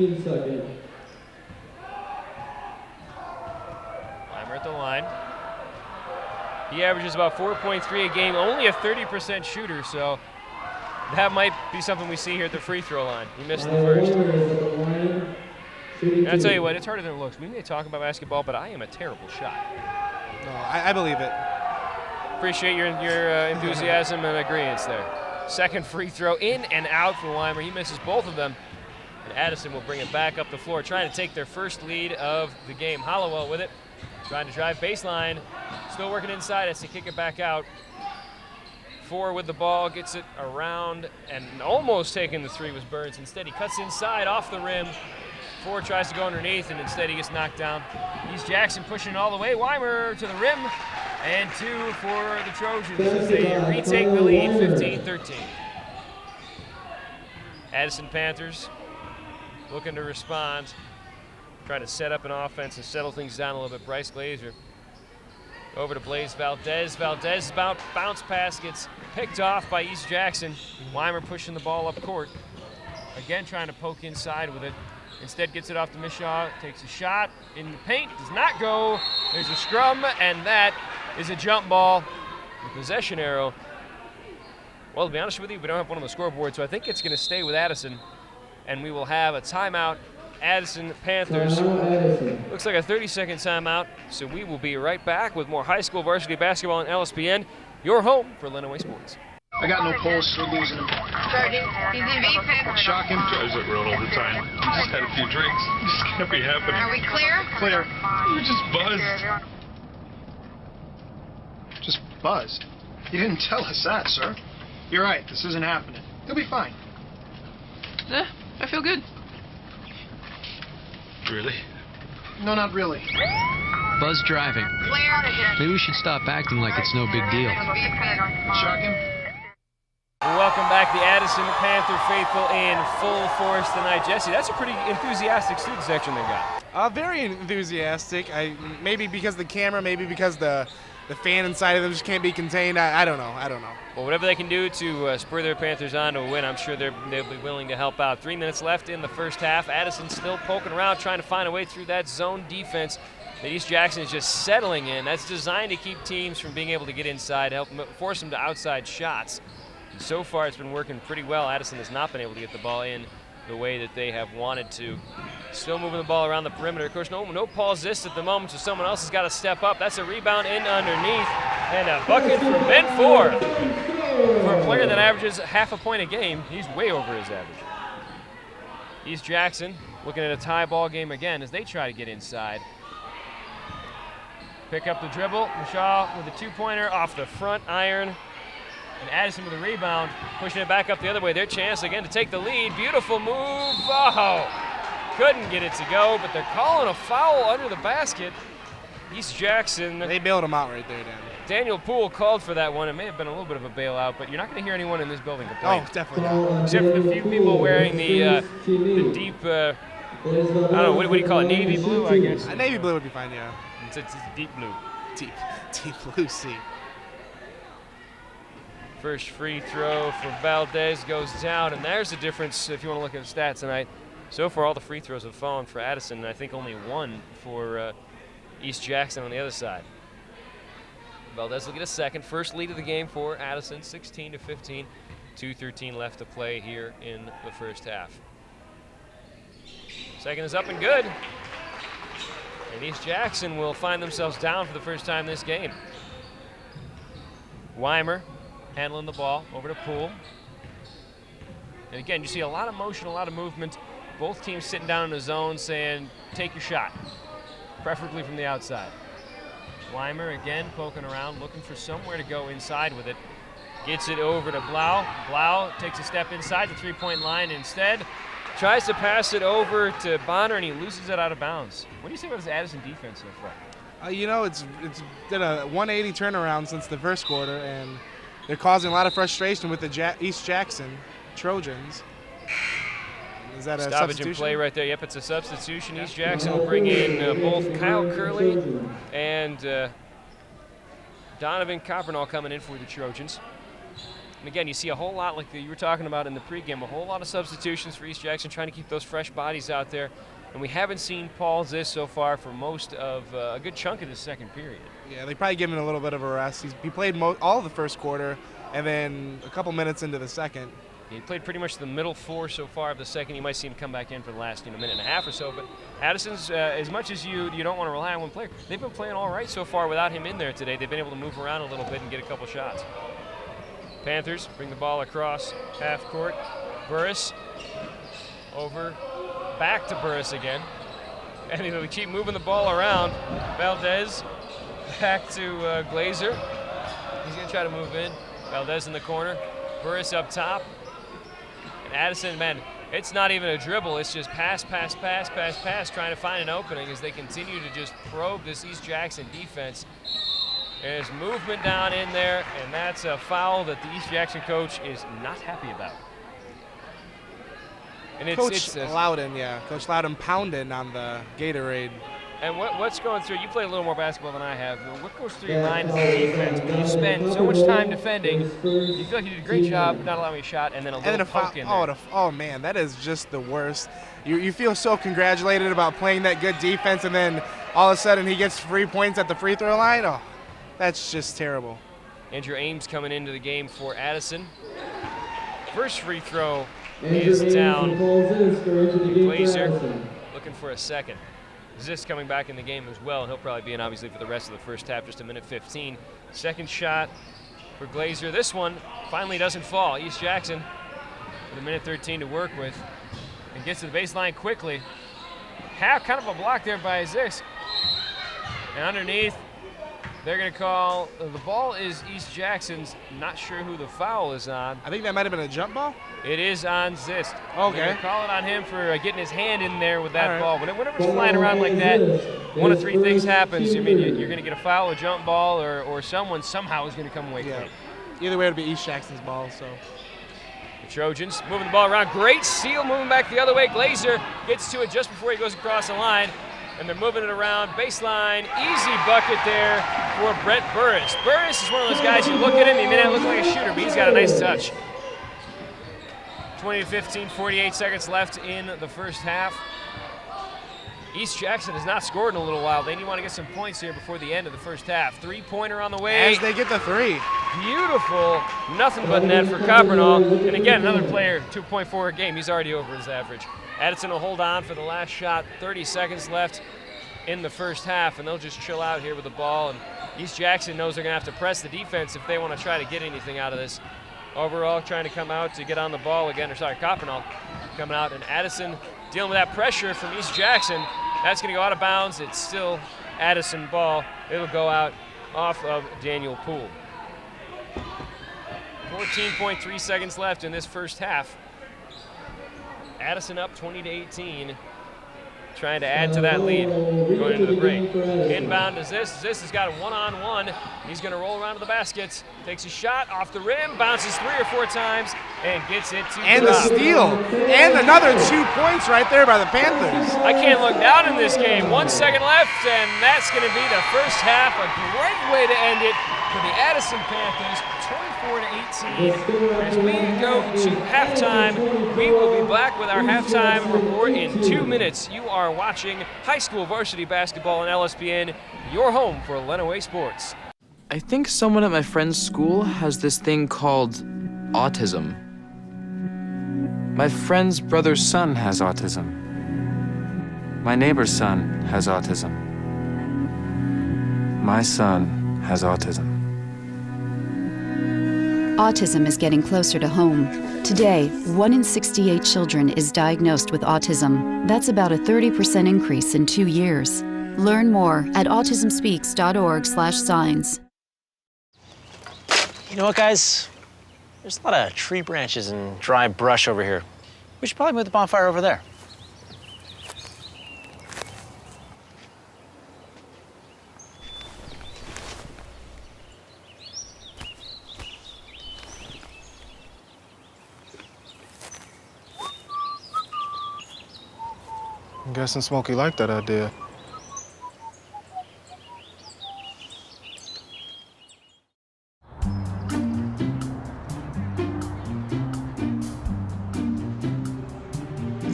At the line. He averages about 4.3 a game, only a 30% shooter, so that might be something we see here at the free throw line. He missed the first. And I'll tell you what, it's harder than it looks. We may talk about basketball, but I am a terrible shot. No, I believe it. Appreciate your enthusiasm and agreeance there. Second free throw in and out for Weimer. He misses both of them. And Addison will bring it back up the floor, trying to take their first lead of the game. Hollowell with it, trying to drive baseline. Still working inside as to kick it back out. 4 with the ball, gets it around, and almost taking the 3 was Burns. Instead, he cuts inside off the rim. 4 tries to go underneath, and instead he gets knocked down. East Jackson pushing all the way. Weimer to the rim, and 2 for the Trojans as they retake the lead, 15-13. Addison Panthers looking to respond, trying to set up an offense and settle things down a little bit. Bryce Glazer over to Blaze Valdez. Valdez's bounce pass gets picked off by East Jackson. Weimer pushing the ball up court. Again trying to poke inside with it. Instead gets it off to Mishaw, takes a shot in the paint, does not go. There's a scrum, and that is a jump ball. The possession arrow. Well, to be honest with you, we don't have one on the scoreboard, so I think it's going to stay with Addison, and we will have a timeout. Addison Panthers. Looks like a 30-second timeout, so we will be right back with more high school varsity basketball on LSPN, your home for Lenawee Sports. I got no pulse, so losing him. Starting. He's in VFib. Shocking. Drives it real all the time. Just had a few drinks. Just can't be happening. Are we clear? Clear. You're just buzzed. Just buzzed? You didn't tell us that, sir. You're right. This isn't happening. He'll be fine. I feel good. Really? No, not really. Buzz driving. Maybe we should stop acting like it's no big deal. Shocking. Welcome back, the Addison Panther faithful in full force tonight. Jesse, that's a pretty enthusiastic student section they got. Very enthusiastic. Maybe because the camera, maybe because the fan inside of them just can't be contained. I don't know. Well, whatever they can do to spur their Panthers on to a win, I'm sure they'll be willing to help out. 3 minutes left in the first half. Addison still poking around, trying to find a way through that zone defense that East Jackson is just settling in. That's designed to keep teams from being able to get inside, help force them to outside shots. And so far, it's been working pretty well. Addison has not been able to get the ball in the way that they have wanted to. Still moving the ball around the perimeter. Of course, no Paul Zist at the moment, so someone else has got to step up. That's a rebound in underneath, and a bucket for Ben Ford. For a player that averages half a point a game, he's way over his average. East Jackson looking at a tie ball game again as they try to get inside. Pick up the dribble. Mishaw with a 2-pointer off the front iron. And Addison with a rebound, pushing it back up the other way. Their chance again to take the lead. Beautiful move. Oh, couldn't get it to go, but they're calling a foul under the basket. East Jackson. They bailed him out right there, Dan. Daniel Poole called for that one. It may have been a little bit of a bailout, but you're not going to hear anyone in this building complain. Oh, definitely not. Except for the few people wearing the deep, I don't know, what do you call it, navy blue, I guess? Navy blue would be fine, yeah. It's deep blue. Deep blue sea. First free throw for Valdez goes down, and there's the difference if you want to look at the stats tonight. So far, all the free throws have fallen for Addison, and I think only one for East Jackson on the other side. Valdez will get a second. First lead of the game for Addison, 16-15. 2:13 left to play here in the first half. Second is up and good. And East Jackson will find themselves down for the first time this game. Weimer handling the ball over to Poole. And again, you see a lot of motion, a lot of movement. Both teams sitting down in the zone saying, take your shot, preferably from the outside. Weimer again poking around, looking for somewhere to go inside with it. Gets it over to Blau. Blau takes a step inside the three-point line instead. Tries to pass it over to Bonner, and he loses it out of bounds. What do you say about this Addison defense so far? You know, it's did a 180 turnaround since the first quarter, and they're causing a lot of frustration with the East Jackson Trojans. Is that a stoppage substitution? In play right there? Yep, it's a substitution. East Jackson will bring in both Kyle Curley and Donovan Coppernall coming in for the Trojans. And again, you see a whole lot like you were talking about in the pregame, a whole lot of substitutions for East Jackson, trying to keep those fresh bodies out there. And we haven't seen Paul Zist so far for most of a good chunk of the second period. Yeah, they probably give him a little bit of a rest. He played all of the first quarter, and then a couple minutes into the second. He played pretty much the middle 4 so far of the second. You might see him come back in for the last minute and a half or so. But Addison's, as much as you don't want to rely on one player, they've been playing all right so far without him in there today. They've been able to move around a little bit and get a couple shots. Panthers bring the ball across half court. Burris over, back to Burris again. And they keep moving the ball around. Valdez back to Glazer. He's going to try to move in. Valdez in the corner. Burris up top. And Addison, man, it's not even a dribble. It's just pass, pass, pass, pass, pass, trying to find an opening as they continue to just probe this East Jackson defense. There's movement down in there, and that's a foul that the East Jackson coach is not happy about. And Coach Loudon, yeah. Coach Loudon pounding on the Gatorade. And what's going through, you play a little more basketball than I have, what goes through your mind as a defense when you spend so much time defending, you feel like you did a great job not allowing a shot, and then a little poke in there. Oh, man, that is just the worst. You feel so congratulated about playing that good defense, and then all of a sudden he gets free points at the free throw line? Oh, that's just terrible. Andrew Ames coming into the game for Addison. First free throw is down. Glazer looking for a second. Ziss coming back in the game as well, and he'll probably be in obviously for the rest of the first half, just a minute 15. Second shot for Glazer. This one finally doesn't fall. East Jackson with a minute 13 to work with and gets to the baseline quickly. Kind of a block there by Ziss. And underneath, they're going to call, the ball is East Jackson's, not sure who the foul is on. I think that might have been a jump ball. It is on Zist. Okay. They're calling on him for getting his hand in there with that ball. Whenever it's flying around like that, one of 3 things happens. I mean, you're going to get a foul, a jump ball, or someone somehow is going to come away clean. Either way, it'll be East Jackson's ball, so. The Trojans moving the ball around. Great steal, moving back the other way. Glazer gets to it just before he goes across the line. And they're moving it around, baseline, easy bucket there for Brett Burris. Burris is one of those guys, you look at him, he may not look like a shooter, but he's got a nice touch. 20 to 15, 48 seconds left in the first half. East Jackson has not scored in a little while. They need to get some points here before the end of the first half. 3-pointer on the way. As they get the 3. Beautiful, nothing but net for Coppernoll. And again, another player, 2.4 a game. He's already over his average. Addison will hold on for the last shot. 30 seconds left in the first half, and they'll just chill out here with the ball. And East Jackson knows they're going to have to press the defense if they want to try to get anything out of this. Overall, trying to come out to get on the ball again, Coppernoll coming out, and Addison dealing with that pressure from East Jackson. That's going to go out of bounds. It's still Addison ball. It'll go out off of Daniel Poole. 14.3 seconds left in this first half. Addison up 20 to 18. Trying to add to that lead going into the break. Inbound is this. This has got a one-on-one. He's going to roll around to the basket. Takes a shot off the rim, bounces 3 or 4 times, and gets it to And drop. the steal. And another 2 points right there by the Panthers. I can't look down in this game. 1 second left, and that's going to be the first half. A great way to end it for the Addison Panthers, 24 to 18. As we go to halftime, we will be back with our halftime report in 2 minutes. You are watching high school varsity basketball on LSPN, your home for Lenawee sports. I think someone at my friend's school has this thing called autism. My friend's brother's son has autism. My neighbor's son has autism. My son has autism. Autism is getting closer to home. Today, 1 in 68 children is diagnosed with autism. That's about a 30% increase in 2 years. Learn more at autismspeaks.org/signs. You know what, guys? There's a lot of tree branches and dry brush over here. We should probably move the bonfire over there. I'm guessing Smokey liked that idea.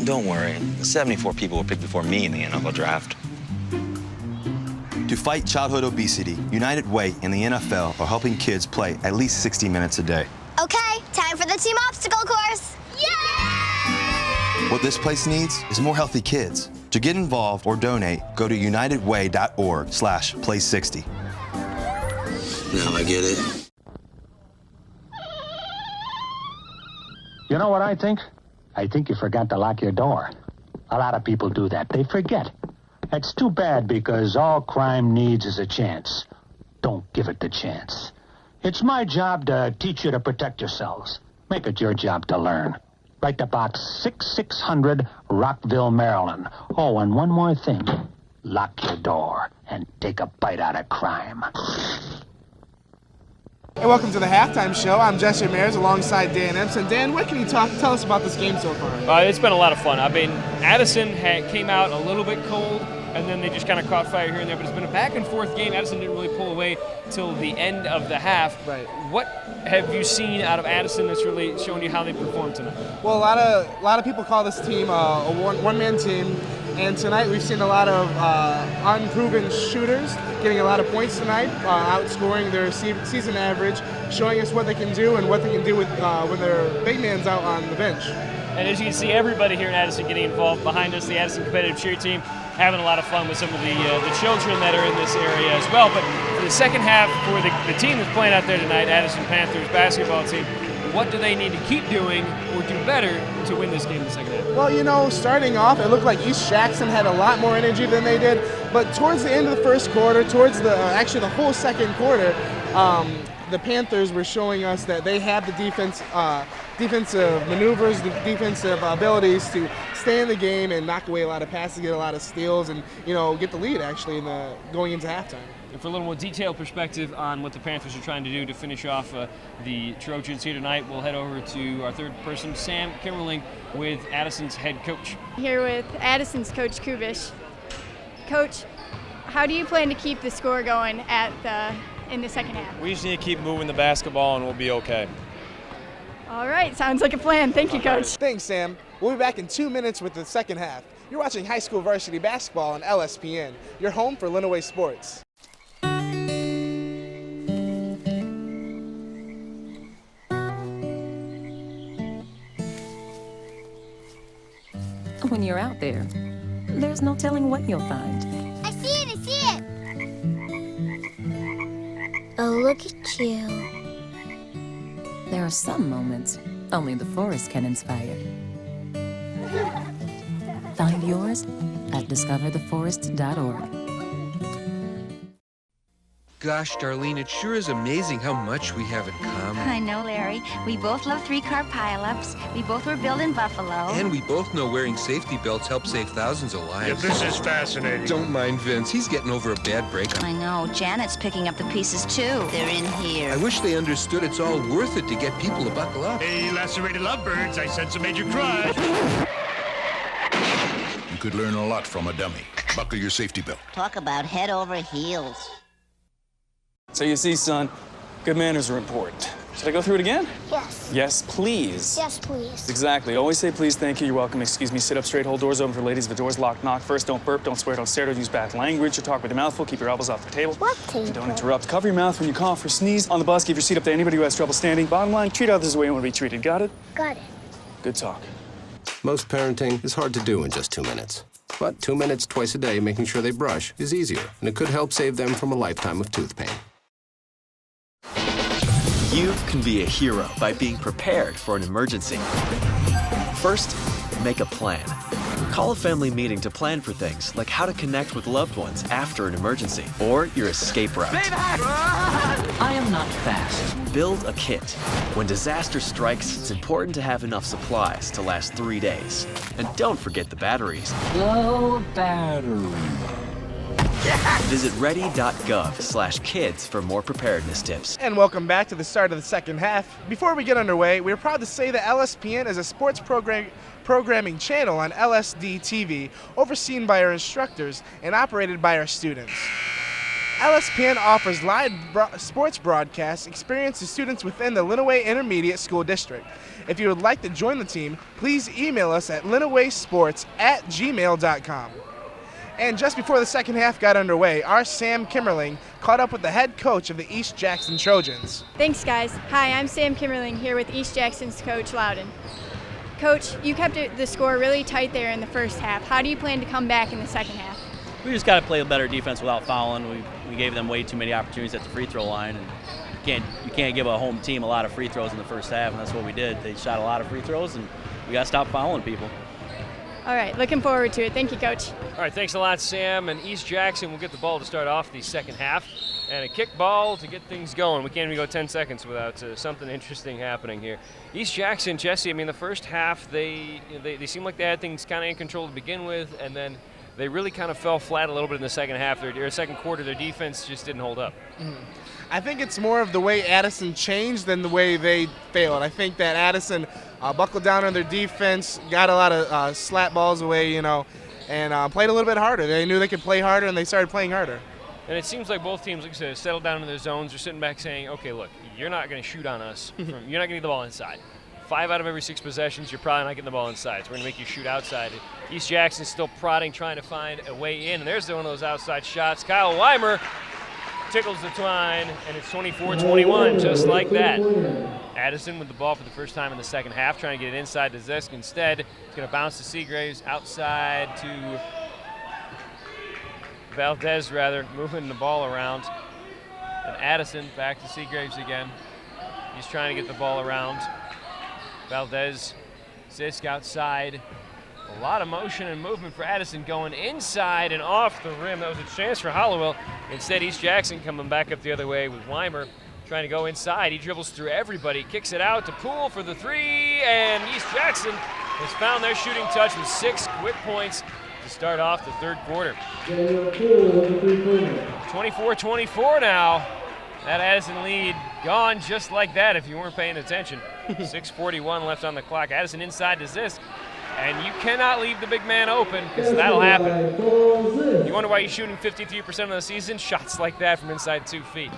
Don't worry, 74 people were picked before me in the NFL draft. To fight childhood obesity, United Way and the NFL are helping kids play at least 60 minutes a day. Okay, Time for the team obstacle course. Yay! What this place needs is more healthy kids. To get involved or donate, go to unitedway.org/play60. Now I get it. You know what I think? I think you forgot to lock your door. A lot of people do that. They forget. It's too bad because all crime needs is a chance. Don't give it the chance. It's my job to teach you to protect yourselves. Make it your job to learn. Write to Box 6600, Rockville, Maryland. Oh, and one more thing. Lock your door and take a bite out of crime. Hey, welcome to the halftime show. I'm Jesse Mares alongside Dan Empson. Dan, what can you tell us about this game so far? It's been a lot of fun. I mean, Addison came out a little bit cold, and then they just kind of caught fire here and there, but it's been a back-and-forth game. Addison didn't really pull away till the end of the half. Right. What have you seen out of Addison that's really shown you how they performed tonight? Well, a lot of people call this team a one-man team, and tonight we've seen a lot of unproven shooters getting a lot of points tonight, outscoring their season average, showing us what they can do and what they can do with when their big man's out on the bench. And as you can see, everybody here in Addison getting involved. Behind us, the Addison competitive cheer team, having a lot of fun with some of the children that are in this area as well. But for the second half, for the team that's playing out there tonight, Addison Panthers basketball team, what do they need to keep doing or do better to win this game in the second half? Well, you know, starting off, it looked like East Jackson had a lot more energy than they did. But towards the end of the first quarter, towards actually the whole second quarter, the Panthers were showing us that they have the defensive maneuvers, the defensive abilities to stay in the game and knock away a lot of passes, get a lot of steals, and get the lead actually going into halftime. And for a little more detailed perspective on what the Panthers are trying to do to finish off the Trojans here tonight, we'll head over to our third person, Sam Kimmerling, with Addison's head coach. Here with Addison's coach Kubish. Coach, how do you plan to keep the score going in the second half? We just need to keep moving the basketball and we'll be okay. All right, sounds like a plan. Thank you, Coach. Thanks, Sam. We'll be back in 2 minutes with the second half. You're watching high school varsity basketball on LSPN. Your home for Lenawee sports. When you're out there, there's no telling what you'll find. I see it, I see it! Oh, look at you. There are some moments only the forest can inspire. Find yours at discovertheforest.org. Gosh, Darlene, it sure is amazing how much we have in common. I know, Larry. We both love three-car pileups. We both were built in Buffalo. And we both know wearing safety belts helps save thousands of lives. Yeah, this is fascinating. Don't mind Vince. He's getting over a bad breakup. I know. Janet's picking up the pieces, too. They're in here. I wish they understood it's all worth it to get people to buckle up. Hey, lacerated lovebirds, I sense a major crush. You could learn a lot from a dummy. Buckle your safety belt. Talk about head over heels. So you see, son, good manners are important. Should I go through it again? Yes. Yes, please. Yes, please. Exactly. Always say please, thank you, you're welcome, excuse me, sit up straight, hold doors open for ladies. If the door's locked, knock first, don't burp, don't swear, don't stare, don't use bad language, or talk with your mouth full, keep your elbows off the table. What table? Don't interrupt. Cover your mouth when you cough or sneeze. On the bus, give your seat up to anybody who has trouble standing. Bottom line, treat others the way you want to be treated. Got it? Got it. Good talk. Most parenting is hard to do in just 2 minutes. But 2 minutes twice a day making sure they brush is easier, and it could help save them from a lifetime of tooth pain. You can be a hero by being prepared for an emergency. First, make a plan. Call a family meeting to plan for things like how to connect with loved ones after an emergency or your escape route. I am not fast. Build a kit. When disaster strikes, it's important to have enough supplies to last 3 days. And don't forget the batteries. Low battery. Visit ready.gov/kids for more preparedness tips. And welcome back to the start of the second half. Before we get underway, we're proud to say that LSPN is a sports programming channel on LSD TV, overseen by our instructors and operated by our students. LSPN offers live sports broadcast experience to students within the Lenawee Intermediate School District. If you would like to join the team, please email us at lenaweesports@gmail.com. And just before the second half got underway, our Sam Kimmerling caught up with the head coach of the East Jackson Trojans. Thanks, guys. Hi, I'm Sam Kimmerling here with East Jackson's coach, Loudon. Coach, you kept the score really tight there in the first half. How do you plan to come back in the second half? We just got to play a better defense without fouling. We gave them way too many opportunities at the free throw line, and you can't give a home team a lot of free throws in the first half, and that's what we did. They shot a lot of free throws, and we got to stop fouling people. All right, looking forward to it. Thank you, Coach. All right, thanks a lot, Sam. And East Jackson will get the ball to start off the second half. And a kick ball to get things going. We can't even go 10 seconds without something interesting happening here. East Jackson, Jesse, I mean, the first half, they seemed like they had things kind of in control to begin with, and then they really kind of fell flat a little bit in the second half. Their second quarter, their defense just didn't hold up. I think it's more of the way Addison changed than the way they failed. I think that Addison buckled down on their defense, got a lot of slap balls away, and played a little bit harder. They knew they could play harder, and they started playing harder. And it seems like both teams, like I said, settled down in their zones. They're sitting back saying, okay, look, you're not going to shoot on us. You're not going to get the ball inside. 5 out of every 6 possessions, you're probably not getting the ball inside. So we're going to make you shoot outside. East Jackson's still prodding, trying to find a way in. And there's one of those outside shots. Kyle Weimer tickles the twine, and it's 24-21, just like that. Addison with the ball for the first time in the second half, trying to get it inside to Zisk. Instead, it's going to bounce to Seagraves, outside to Valdez, moving the ball around. And Addison back to Seagraves again. He's trying to get the ball around. Valdez, Zisk outside. A lot of motion and movement for Addison, going inside and off the rim. That was a chance for Hollowell. Instead, East Jackson coming back up the other way with Weimer trying to go inside. He dribbles through everybody, kicks it out to Poole for the 3, and East Jackson has found their shooting touch with 6 quick points to start off the third quarter. 24-24 now. That Addison lead gone just like that if you weren't paying attention. 6:41 left on the clock. Addison inside to Zisk. And you cannot leave the big man open, because that'll happen. You wonder why he's shooting 53% of the season? Shots like that from inside 2 feet.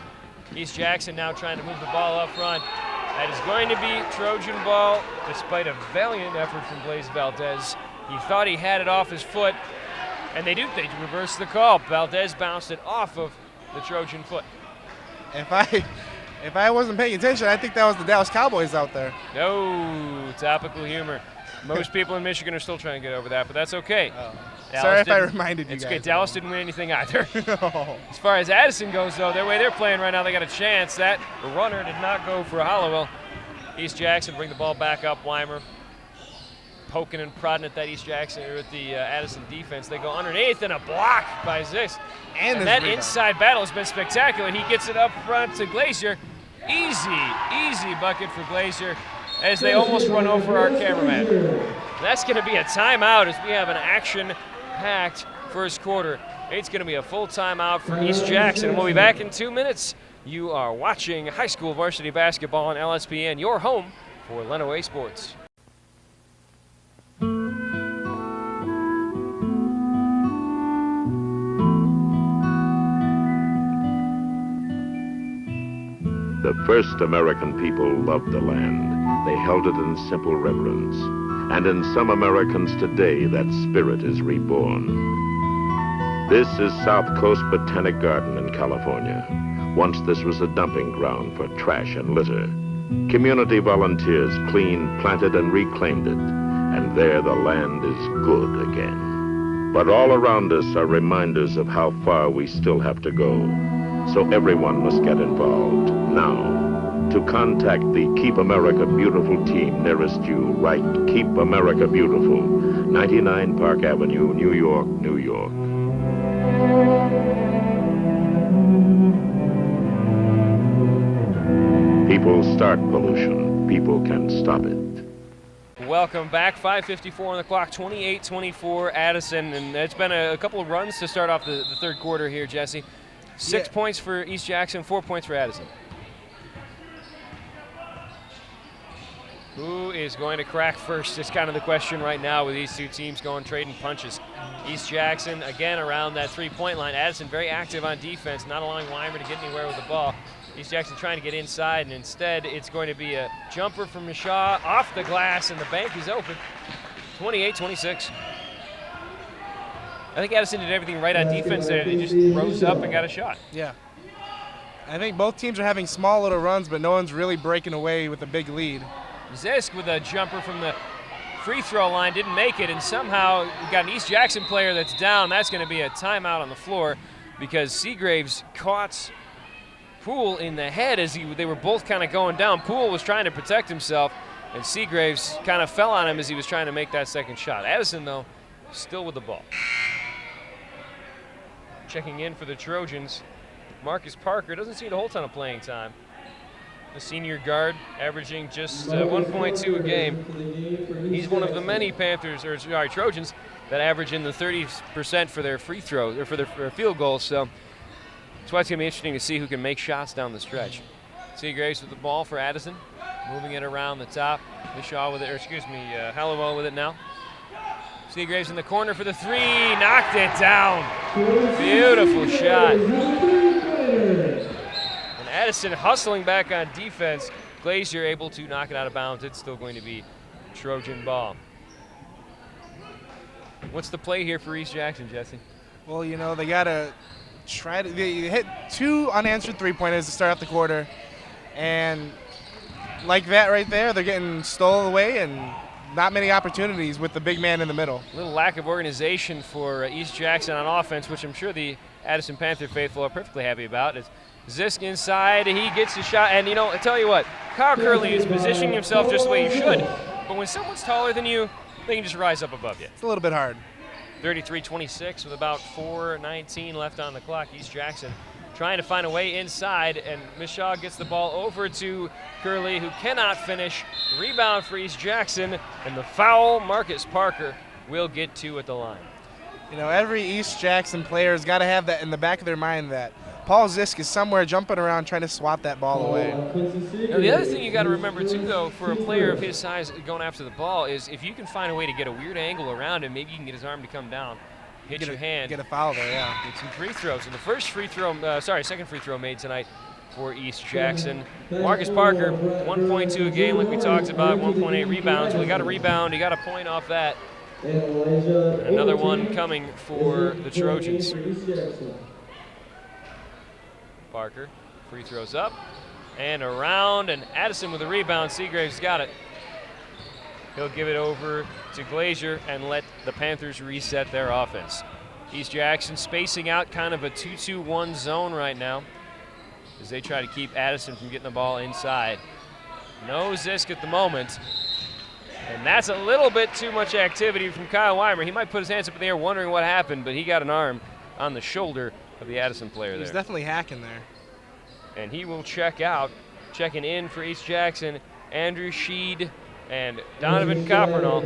East Jackson now trying to move the ball up front. That is going to be Trojan ball, despite a valiant effort from Blaise Valdez. He thought he had it off his foot, and they reverse the call. Valdez bounced it off of the Trojan foot. If I wasn't paying attention, I think that was the Dallas Cowboys out there. No, topical humor. Most people in Michigan are still trying to get over that, but that's okay. Sorry if I reminded you It's guys. okay. Dallas didn't win anything either. No. As far as Addison goes, though, the way they're playing right now, they got a chance. That runner did not go for Hollowell. East Jackson bring the ball back up. Weimer poking and prodding at that East Jackson or at the Addison defense. They go underneath, and a block by Zisk. And that inside battle has been spectacular. He gets it up front to Glazier. Easy bucket for Glazier, as they almost run over our cameraman. That's going to be a timeout as we have an action-packed first quarter. It's going to be a full timeout for East Jackson. We'll be back in 2 minutes. You are watching high school varsity basketball on LSPN, your home for Lenawee sports. The first American people loved the land. They held it in simple reverence. And in some Americans today, that spirit is reborn. This is South Coast Botanic Garden in California. Once this was a dumping ground for trash and litter. Community volunteers cleaned, planted, and reclaimed it. And there the land is good again. But all around us are reminders of how far we still have to go. So everyone must get involved now. To contact the Keep America Beautiful team nearest you, write Keep America Beautiful, 99 Park Avenue, New York, New York. People start pollution. People can stop it. Welcome back. 5:54 on the clock, 28-24 Addison. And it's been a couple of runs to start off the third quarter here, Jesse. 6 points for East Jackson, 4 points for Addison. Who is going to crack first is kind of the question right now with these two teams going trading punches. East Jackson, again, around that three-point line. Addison very active on defense, not allowing Weimer to get anywhere with the ball. East Jackson trying to get inside, and instead it's going to be a jumper from Shaw off the glass, and the bank is open. 28-26. think Addison did everything right on defense there. They just rose up and got a shot. Yeah. I think both teams are having small little runs, but no one's really breaking away with a big lead. Zisk with a jumper from the free throw line, didn't make it, and somehow we've got an East Jackson player that's down. That's going to be a timeout on the floor because Seagraves caught Poole in the head as they were both kind of going down. Poole was trying to protect himself, and Seagraves kind of fell on him as he was trying to make that second shot. Addison, though, still with the ball. Checking in for the Trojans, Marcus Parker doesn't see a whole ton of playing time. The senior guard averaging just 1.2 a game. He's one of the many Trojans that average in the 30% for their free throws or for their field goals. So that's why it's going to be interesting to see who can make shots down the stretch. Seagraves with the ball for Addison, moving it around the top. Mishaw with it, Hallowell with it now. Seagraves in the corner for the three, knocked it down. Beautiful shot. And Addison hustling back on defense. Glazier able to knock it out of bounds. It's still going to be Trojan ball. What's the play here for East Jackson, Jesse? Well, you know, they got to try to they hit 2 unanswered three-pointers to start off the quarter. And like that right there, they're getting stolen away and not many opportunities with the big man in the middle. A little lack of organization for East Jackson on offense, which I'm sure the Addison Panther faithful are perfectly happy about. It's Zisk inside, he gets the shot, and you know, I tell you what, Kyle Curley is positioning himself just the way you should, but when someone's taller than you, they can just rise up above you. It's a little bit hard. 33-26 with about 4:19 left on the clock. East Jackson trying to find a way inside, and Mishaw gets the ball over to Curley, who cannot finish. Rebound for East Jackson, and the foul, Marcus Parker will get 2 at the line. You know, every East Jackson player has got to have that in the back of their mind that Paul Zisk is somewhere jumping around trying to swat that ball away. Now, the other thing you got to remember, too, though, for a player of his size going after the ball is if you can find a way to get a weird angle around him, maybe you can get his arm to come down, hit your hand. Get a foul there, yeah. Get some free throws. And the second free throw made tonight for East Jackson. Marcus Parker, 1.2 a game like we talked about, 1.8 rebounds. Well, he got a rebound. He got a point off that. Another one coming for the Trojans. Parker, free throws up and around, and Addison with a rebound. Seagraves got it. He'll give it over to Glazier and let the Panthers reset their offense. East Jackson spacing out kind of a 2-2-1 zone right now as they try to keep Addison from getting the ball inside. No Zisk at the moment. And that's a little bit too much activity from Kyle Weimer. He might put his hands up in the air wondering what happened, but he got an arm on the shoulder of the Addison player there. He's definitely hacking there. And he will check out. Checking in for East Jackson, Andrew Sheed and Donovan Coppernall,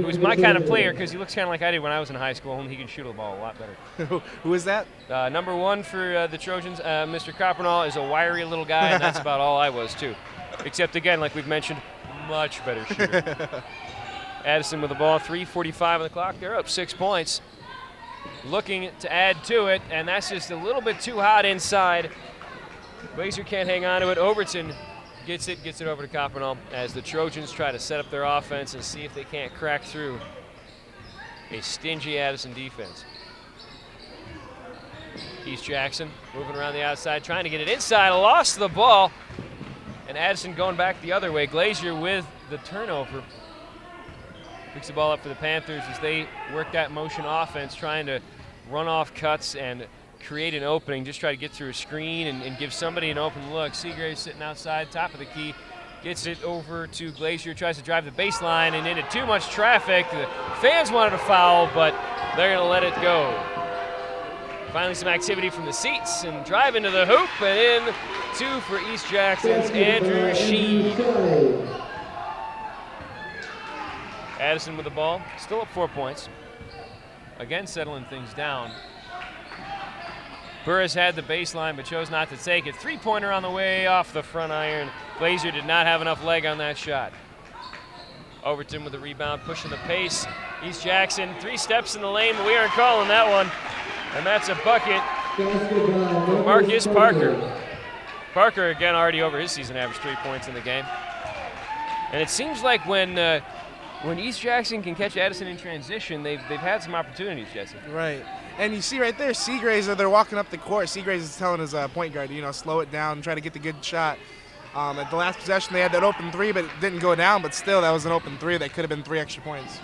who's my kind of player because he looks kind of like I did when I was in high school, and he can shoot the ball a lot better. Who is that? Number 1 for the Trojans, Mr. Coppernall is a wiry little guy, and that's about all I was, too. Except, again, like we've mentioned, much better shooter. Addison with the ball, 3:45 on the clock. They're up 6 points. Looking to add to it, and that's just a little bit too hot inside. Glazier can't hang on to it. Overton gets it over to Coppernall as the Trojans try to set up their offense and see if they can't crack through a stingy Addison defense. East Jackson moving around the outside, trying to get it inside, lost the ball, and Addison going back the other way. Glazier with the turnover. Picks the ball up for the Panthers as they work that motion offense, trying to run off cuts and create an opening, just try to get through a screen and give somebody an open look. Seagraves sitting outside, top of the key, gets it over to Glazier, tries to drive the baseline and into too much traffic. The fans wanted a foul, but they're going to let it go. Finally some activity from the seats and drive into the hoop, and in 2 for East Jackson's Andrew Sheed. Addison with the ball, still up 4 points. Again, settling things down. Burris had the baseline but chose not to take it. 3-pointer on the way off the front iron. Glazier did not have enough leg on that shot. Overton with the rebound, pushing the pace. East Jackson, 3 steps in the lane, but we aren't calling that one. And that's a bucket for Marcus Parker. Parker, again, already over his season average 3 points in the game. And it seems like when when East Jackson can catch Addison in transition, they've had some opportunities, Jesse. Right. And you see right there, Seagraves, they're walking up the court. Seagraves is telling his point guard, slow it down and try to get the good shot. At the last possession, they had that open three, but it didn't go down. But still, that was an open three that could have been 3 extra points.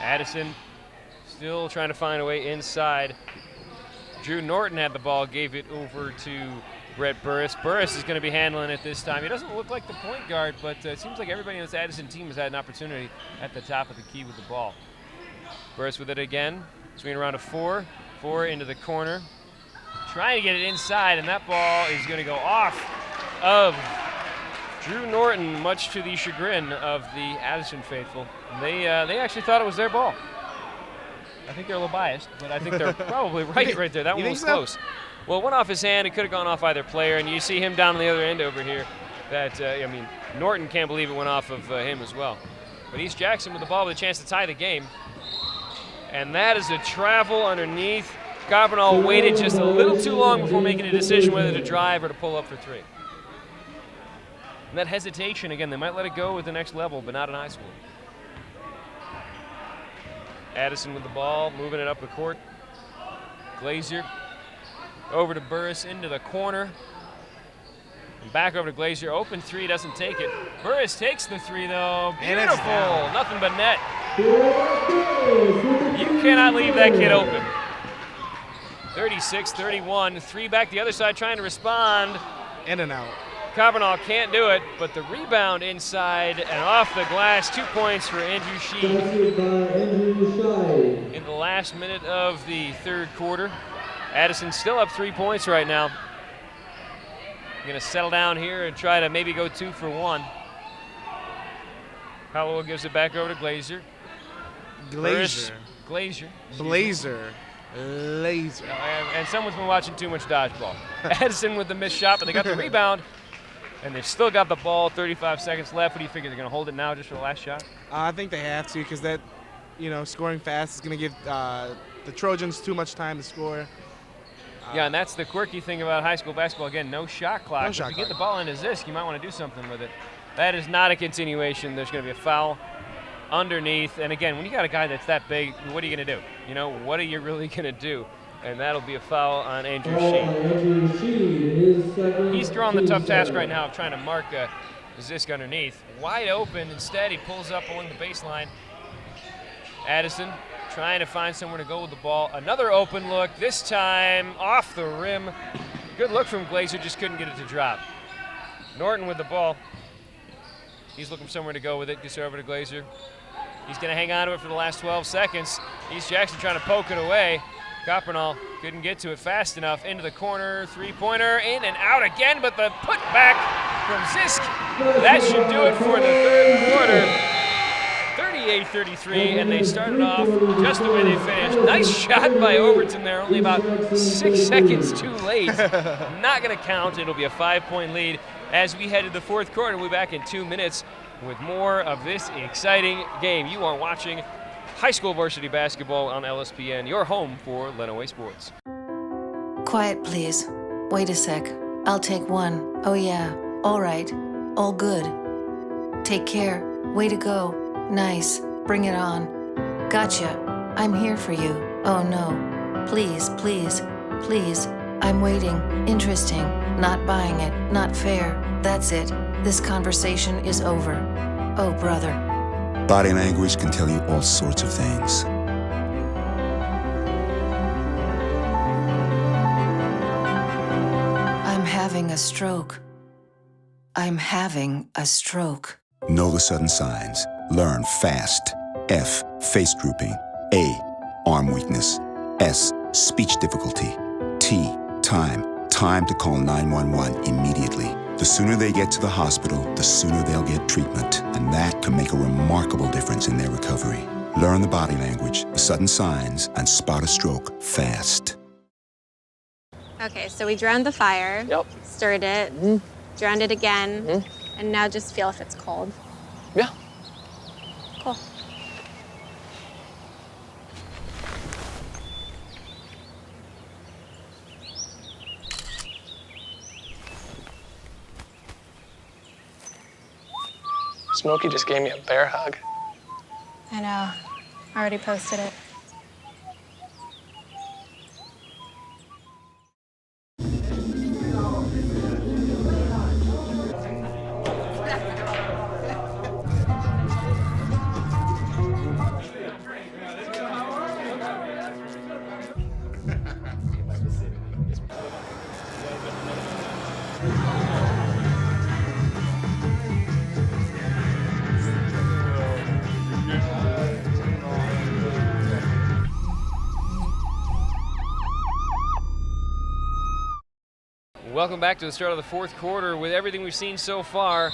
Addison still trying to find a way inside. Drew Norton had the ball, gave it over to Brett Burris. Burris is going to be handling it this time. He doesn't look like the point guard, but it seems like everybody in this Addison team has had an opportunity at the top of the key with the ball. Burris with it again, swinging around to 4 into the corner. Trying to get it inside, and that ball is going to go off of Drew Norton, much to the chagrin of the Addison faithful. They actually thought it was their ball. I think they're a little biased, but I think they're probably right there. That one was close. Well, it went off his hand. It could have gone off either player, and you see him down on the other end over here. That Norton can't believe it went off of him as well. But East Jackson with the ball with a chance to tie the game. And that is a travel underneath. Carbonell waited just a little too long before making a decision whether to drive or to pull up for 3. And that hesitation, again, they might let it go with the next level, but not in high school. Addison with the ball, moving it up the court. Glazier over to Burris into the corner. And back over to Glazier. Open 3, doesn't take it. Burris takes the 3, though. Beautiful. Nothing but net. You cannot leave that kid open. 36-31. 3 back the other side trying to respond. In and out. Carbonell can't do it, but the rebound inside and off the glass. 2 points for Andrew Shee in the last minute of the third quarter. Addison still up 3 points right now. Going to settle down here and try to maybe go 2 for 1. Hallowell gives it back over to Glazier. Glazier. Blazer. And someone's been watching too much dodgeball. Addison with the missed shot, but they got the rebound. And they've still got the ball, 35 seconds left. What do you figure? They're going to hold it now just for the last shot? I think they have to, because that, scoring fast is going to give the Trojans too much time to score. Yeah, and that's the quirky thing about high school basketball. Again, no shot clock. No shot if you clock. get the ball into Zisk, you might want to do something with it. That is not a continuation. There's going to be a foul underneath. And again, when you got a guy that's that big, what are you going to do? What are you really going to do? And that'll be a foul on Andrew Shee. He's drawing the tough task right now of trying to mark Zisk underneath. Wide open. Instead, he pulls up along the baseline. Addison trying to find somewhere to go with the ball. Another open look, this time off the rim. Good look from Glazier, just couldn't get it to drop. Norton with the ball. He's looking for somewhere to go with it. Gets over to Glazier. He's going to hang on to it for the last 12 seconds. East Jackson trying to poke it away. Coppernoll couldn't get to it fast enough. Into the corner, 3-pointer, in and out again, but the putback from Zisk. That should do it for the third quarter. 38-33, and they started off just the way they finished. Nice shot by Overton there, only about 6 seconds too late. Not going to count. It'll be a 5-point lead as we head to the fourth quarter. We'll be back in 2 minutes with more of this exciting game. You are watching high school varsity basketball on LSPN, your home for Lenawee sports. Quiet, please. Wait a sec. I'll take 1. Oh, yeah. All right. All good. Take care. Way to go. Nice. Bring it on. Gotcha. I'm here for you. Oh, no. Please, please, please. I'm waiting. Interesting. Not buying it. Not fair. That's it. This conversation is over. Oh, brother. Body language can tell you all sorts of things. I'm having a stroke. I'm having a stroke. Know the sudden signs. Learn fast. F. Face drooping. A. Arm weakness. S. Speech difficulty. T. Time. Time to call 911 immediately. The sooner they get to the hospital, the sooner they'll get treatment, and that can make a remarkable difference in their recovery. Learn the body language, the sudden signs, and spot a stroke fast. Okay, so we drowned the fire, stirred it, drowned it again, and now just feel if it's cold. Yeah. Cool. Smokey just gave me a bear hug. I know. I already posted it. Welcome back to the start of the fourth quarter. With everything we've seen so far,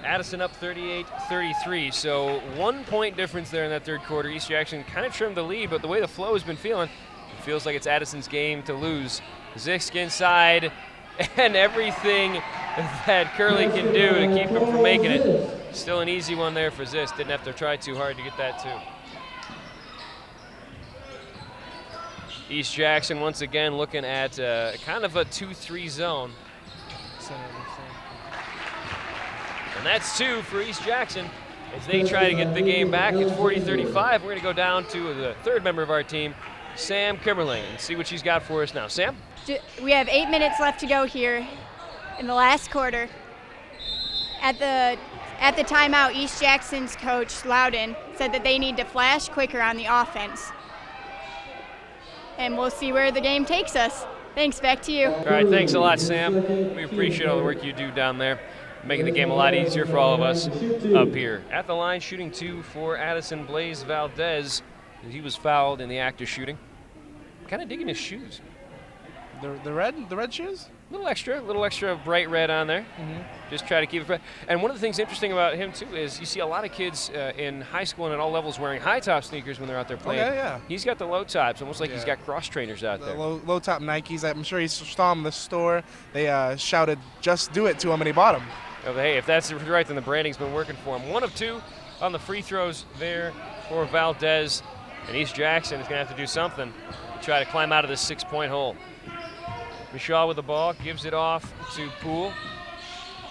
Addison up 38-33, so 1 point difference there in that third quarter. East Jackson kind of trimmed the lead, but the way the flow has been feeling, it feels like it's Addison's game to lose. Zisk inside, and everything that Curley can do to keep him from making it. Still an easy one there for Zisk. Didn't have to try too hard to get that too. East Jackson once again looking at kind of a 2-3 zone. And that's 2 for East Jackson as they try to get the game back. It's 40-35. We're going to go down to the third member of our team, Sam Kimmerling, and see what she's got for us now. Sam? We have 8 minutes left to go here in the last quarter. At the timeout, East Jackson's coach, Loudon, said that they need to flash quicker on the offense. And we'll see where the game takes us. Thanks, back to you. All right, thanks a lot, Sam. We appreciate all the work you do down there, making the game a lot easier for all of us up here. At the line, shooting 2 for Addison, Blaze Valdez. He was fouled in the act of shooting. Kind of digging his shoes. The red shoes? A little extra bright red on there. Just try to keep it fresh. And one of the things interesting about him too is you see a lot of kids in high school and at all levels wearing high top sneakers when they're out there playing. Okay, yeah. He's got the low tops, almost like he's got cross trainers out there. Low top Nikes. I'm sure he saw them in the store. They shouted, "Just do it" to him, and he bought them. Oh, hey, if that's right, then the branding's been working for him. 1 of 2 on the free throws there for Valdez, and East Jackson is going to have to do something to try to climb out of this 6-point hole. Michaud with the ball, gives it off to Poole.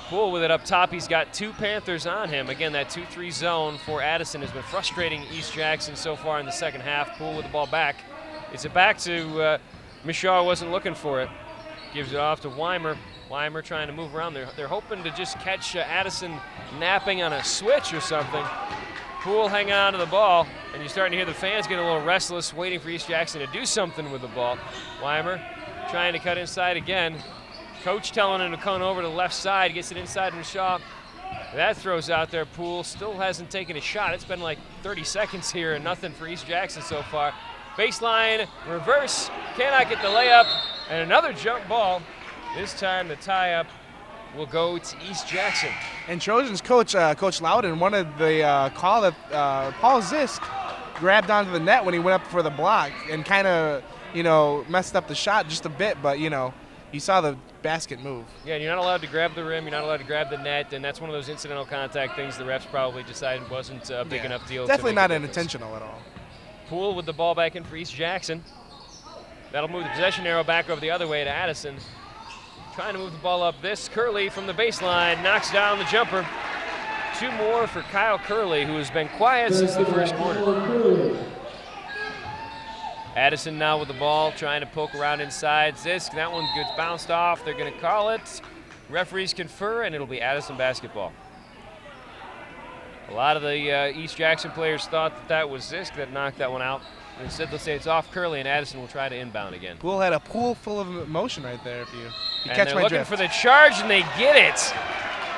Poole with it up top. He's got 2 Panthers on him. Again, that 2-3 zone for Addison has been frustrating East Jackson so far in the second half. Poole with the ball back. It's it back to Michaud, wasn't looking for it. Gives it off to Weimer. Weimer trying to move around. They're hoping to just catch Addison napping on a switch or something. Poole hanging on to the ball, and you're starting to hear the fans get a little restless, waiting for East Jackson to do something with the ball. Weimer trying to cut inside again. Coach telling him to come over to the left side, gets it inside Michaud. That throws out there. Poole still hasn't taken a shot. It's been like 30 seconds here and nothing for East Jackson so far. Baseline, reverse, cannot get the layup, and another jump ball. This time the tie-up will go to East Jackson. And Trojans coach, Coach Loudon, wanted the call that Paul Zisk grabbed onto the net when he went up for the block and kind of, messed up the shot just a bit, but, you saw the basket move. Yeah, and you're not allowed to grab the rim, you're not allowed to grab the net, and that's one of those incidental contact things the refs probably decided wasn't a big enough deal. Definitely not intentional at all. Poole with the ball back in for East Jackson. That'll move the possession arrow back over the other way to Addison. Trying to move the ball up this. Curley from the baseline knocks down the jumper. 2 more for Kyle Curley, who has been quiet since the first quarter. Addison now with the ball, trying to poke around inside. Zisk, that one gets bounced off. They're going to call it. Referees confer, and it'll be Addison basketball. A lot of the East Jackson players thought that was Zisk that knocked that one out. Instead, they'll say it's off Curley, and Addison will try to inbound again. Poole had a pool full of motion right there, if you and catch they're my looking drift. For the charge, and they get it.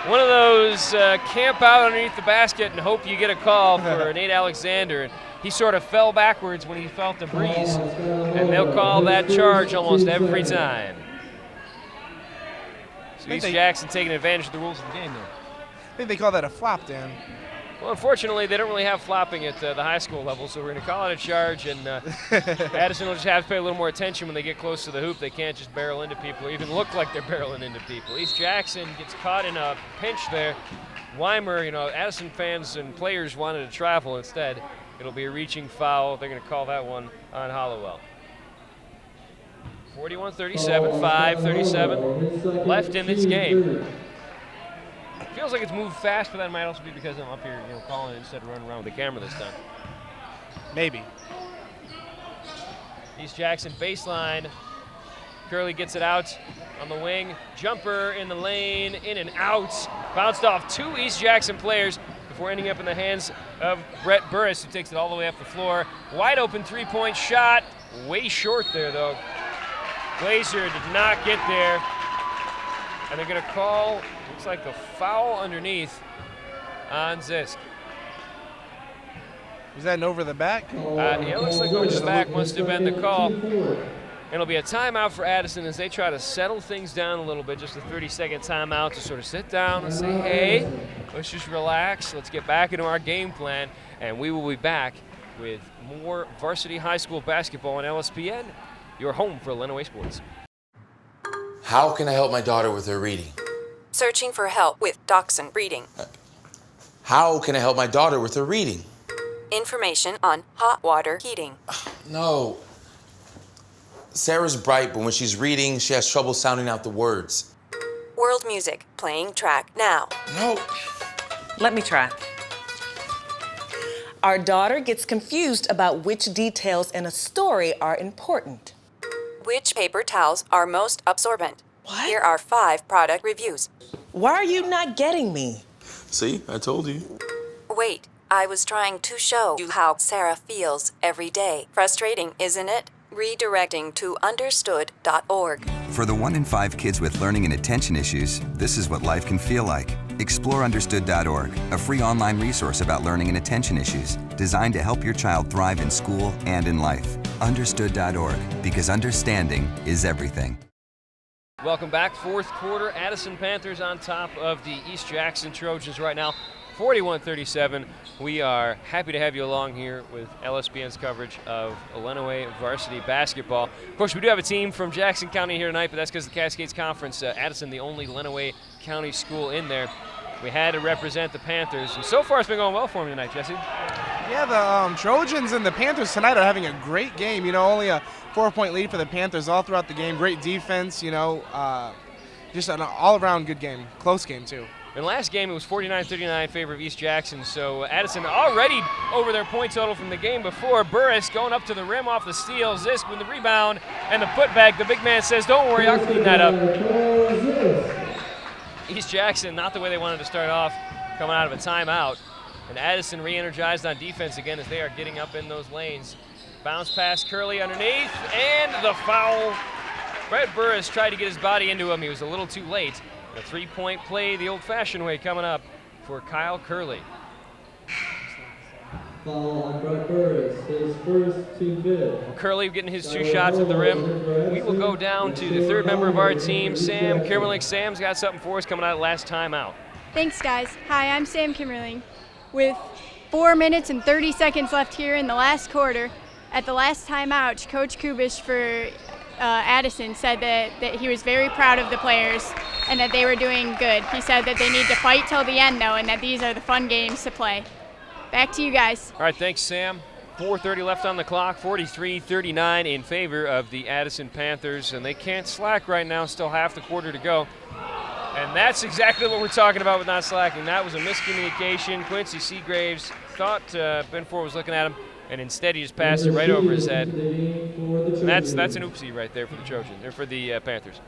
One of those camp out underneath the basket and hope you get a call for Nate Alexander. He sort of fell backwards when he felt the breeze, and they'll call that charge almost every time. So East Jackson taking advantage of the rules of the game there. I think they call that a flop, Dan. Well, unfortunately, they don't really have flopping at the high school level, so we're going to call it a charge, and Addison will just have to pay a little more attention when they get close to the hoop. They can't just barrel into people or even look like they're barreling into people. East Jackson gets caught in a pinch there. Weimer, Addison fans and players wanted to travel instead. It'll be a reaching foul. They're going to call that one on Hollowell. 41-37, 5:37 left in this game. Feels like it's moved fast, but that might also be because I'm up here, calling it instead of running around with the camera this time. Maybe. East Jackson baseline. Curley gets it out on the wing. Jumper in the lane, in and out. Bounced off 2 East Jackson players before ending up in the hands of Brett Burris, who takes it all the way up the floor. Wide open 3-point shot. Way short there, though. Glazier did not get there. And they're going to call, looks like a foul underneath on Zisk. Was that an over the back? Yeah, it looks like over the back must have been the call. It'll be a timeout for Addison as they try to settle things down a little bit, just a 30-second timeout to sort of sit down and say, hey, let's just relax. Let's get back into our game plan, and we will be back with more varsity high school basketball on LSPN, your home for Lenawee sports. How can I help my daughter with her reading? Searching for help with Dachshund breeding. How can I help my daughter with her reading? Information on hot water heating. No. Sarah's bright, but when she's reading, she has trouble sounding out the words. World music, playing track now. No. Let me try. Our daughter gets confused about which details in a story are important. Which paper towels are most absorbent? What? Here are 5 product reviews. Why are you not getting me? See, I told you. Wait, I was trying to show you how Sarah feels every day. Frustrating, isn't it? Redirecting to understood.org. For the 1 in 5 kids with learning and attention issues, this is what life can feel like. Explore understood.org, a free online resource about learning and attention issues, designed to help your child thrive in school and in life. Understood.org, because understanding is everything. Welcome back. 4th quarter. Addison Panthers on top of the East Jackson Trojans right now, 41-37. We are happy to have you along here with LSPN's coverage of Lenawee varsity basketball. Of course, we do have a team from Jackson County here tonight, but that's because the Cascades Conference, Addison, the only Lenawee County school in there. We had to represent the Panthers, and so far it's been going well for them tonight, Jesse. Yeah, the Trojans and the Panthers tonight are having a great game. Only a 4-point lead for the Panthers all throughout the game. Great defense, just an all-around good game. Close game, too. In last game, it was 49-39 in favor of East Jackson, so Addison already over their point total from the game before. Burris going up to the rim off the steal. Zisk with the rebound and the putback. The big man says, don't worry, I'll clean that up. East Jackson, not the way they wanted to start off, coming out of a timeout. And Addison re-energized on defense again as they are getting up in those lanes. Bounce pass, Curley underneath, and the foul. Brett Burris tried to get his body into him. He was a little too late. A 3-point play the old-fashioned way coming up for Kyle Curley. Foul on Brett Burris, his first 2 good. Curley getting his 2 shots at the rim. We will go down to the 3rd member of our team, Sam Kimmerling. Sam's got something for us coming out of last time out. Thanks, guys. Hi, I'm Sam Kimmerling. With 4 minutes and 30 seconds left here in the last quarter, at the last time out, Coach Kubish for Addison said that he was very proud of the players and that they were doing good. He said that they need to fight till the end, though, and that these are the fun games to play. Back to you guys. All right, thanks, Sam. 4:30 left on the clock, 43-39 in favor of the Addison Panthers, and they can't slack right now, still half the quarter to go. And that's exactly what we're talking about with not slacking. That was a miscommunication. Quincy Seagraves thought Ben Ford was looking at him, and instead he just passed it right over his head. And that's an oopsie right there for the Trojans, or for the Panthers.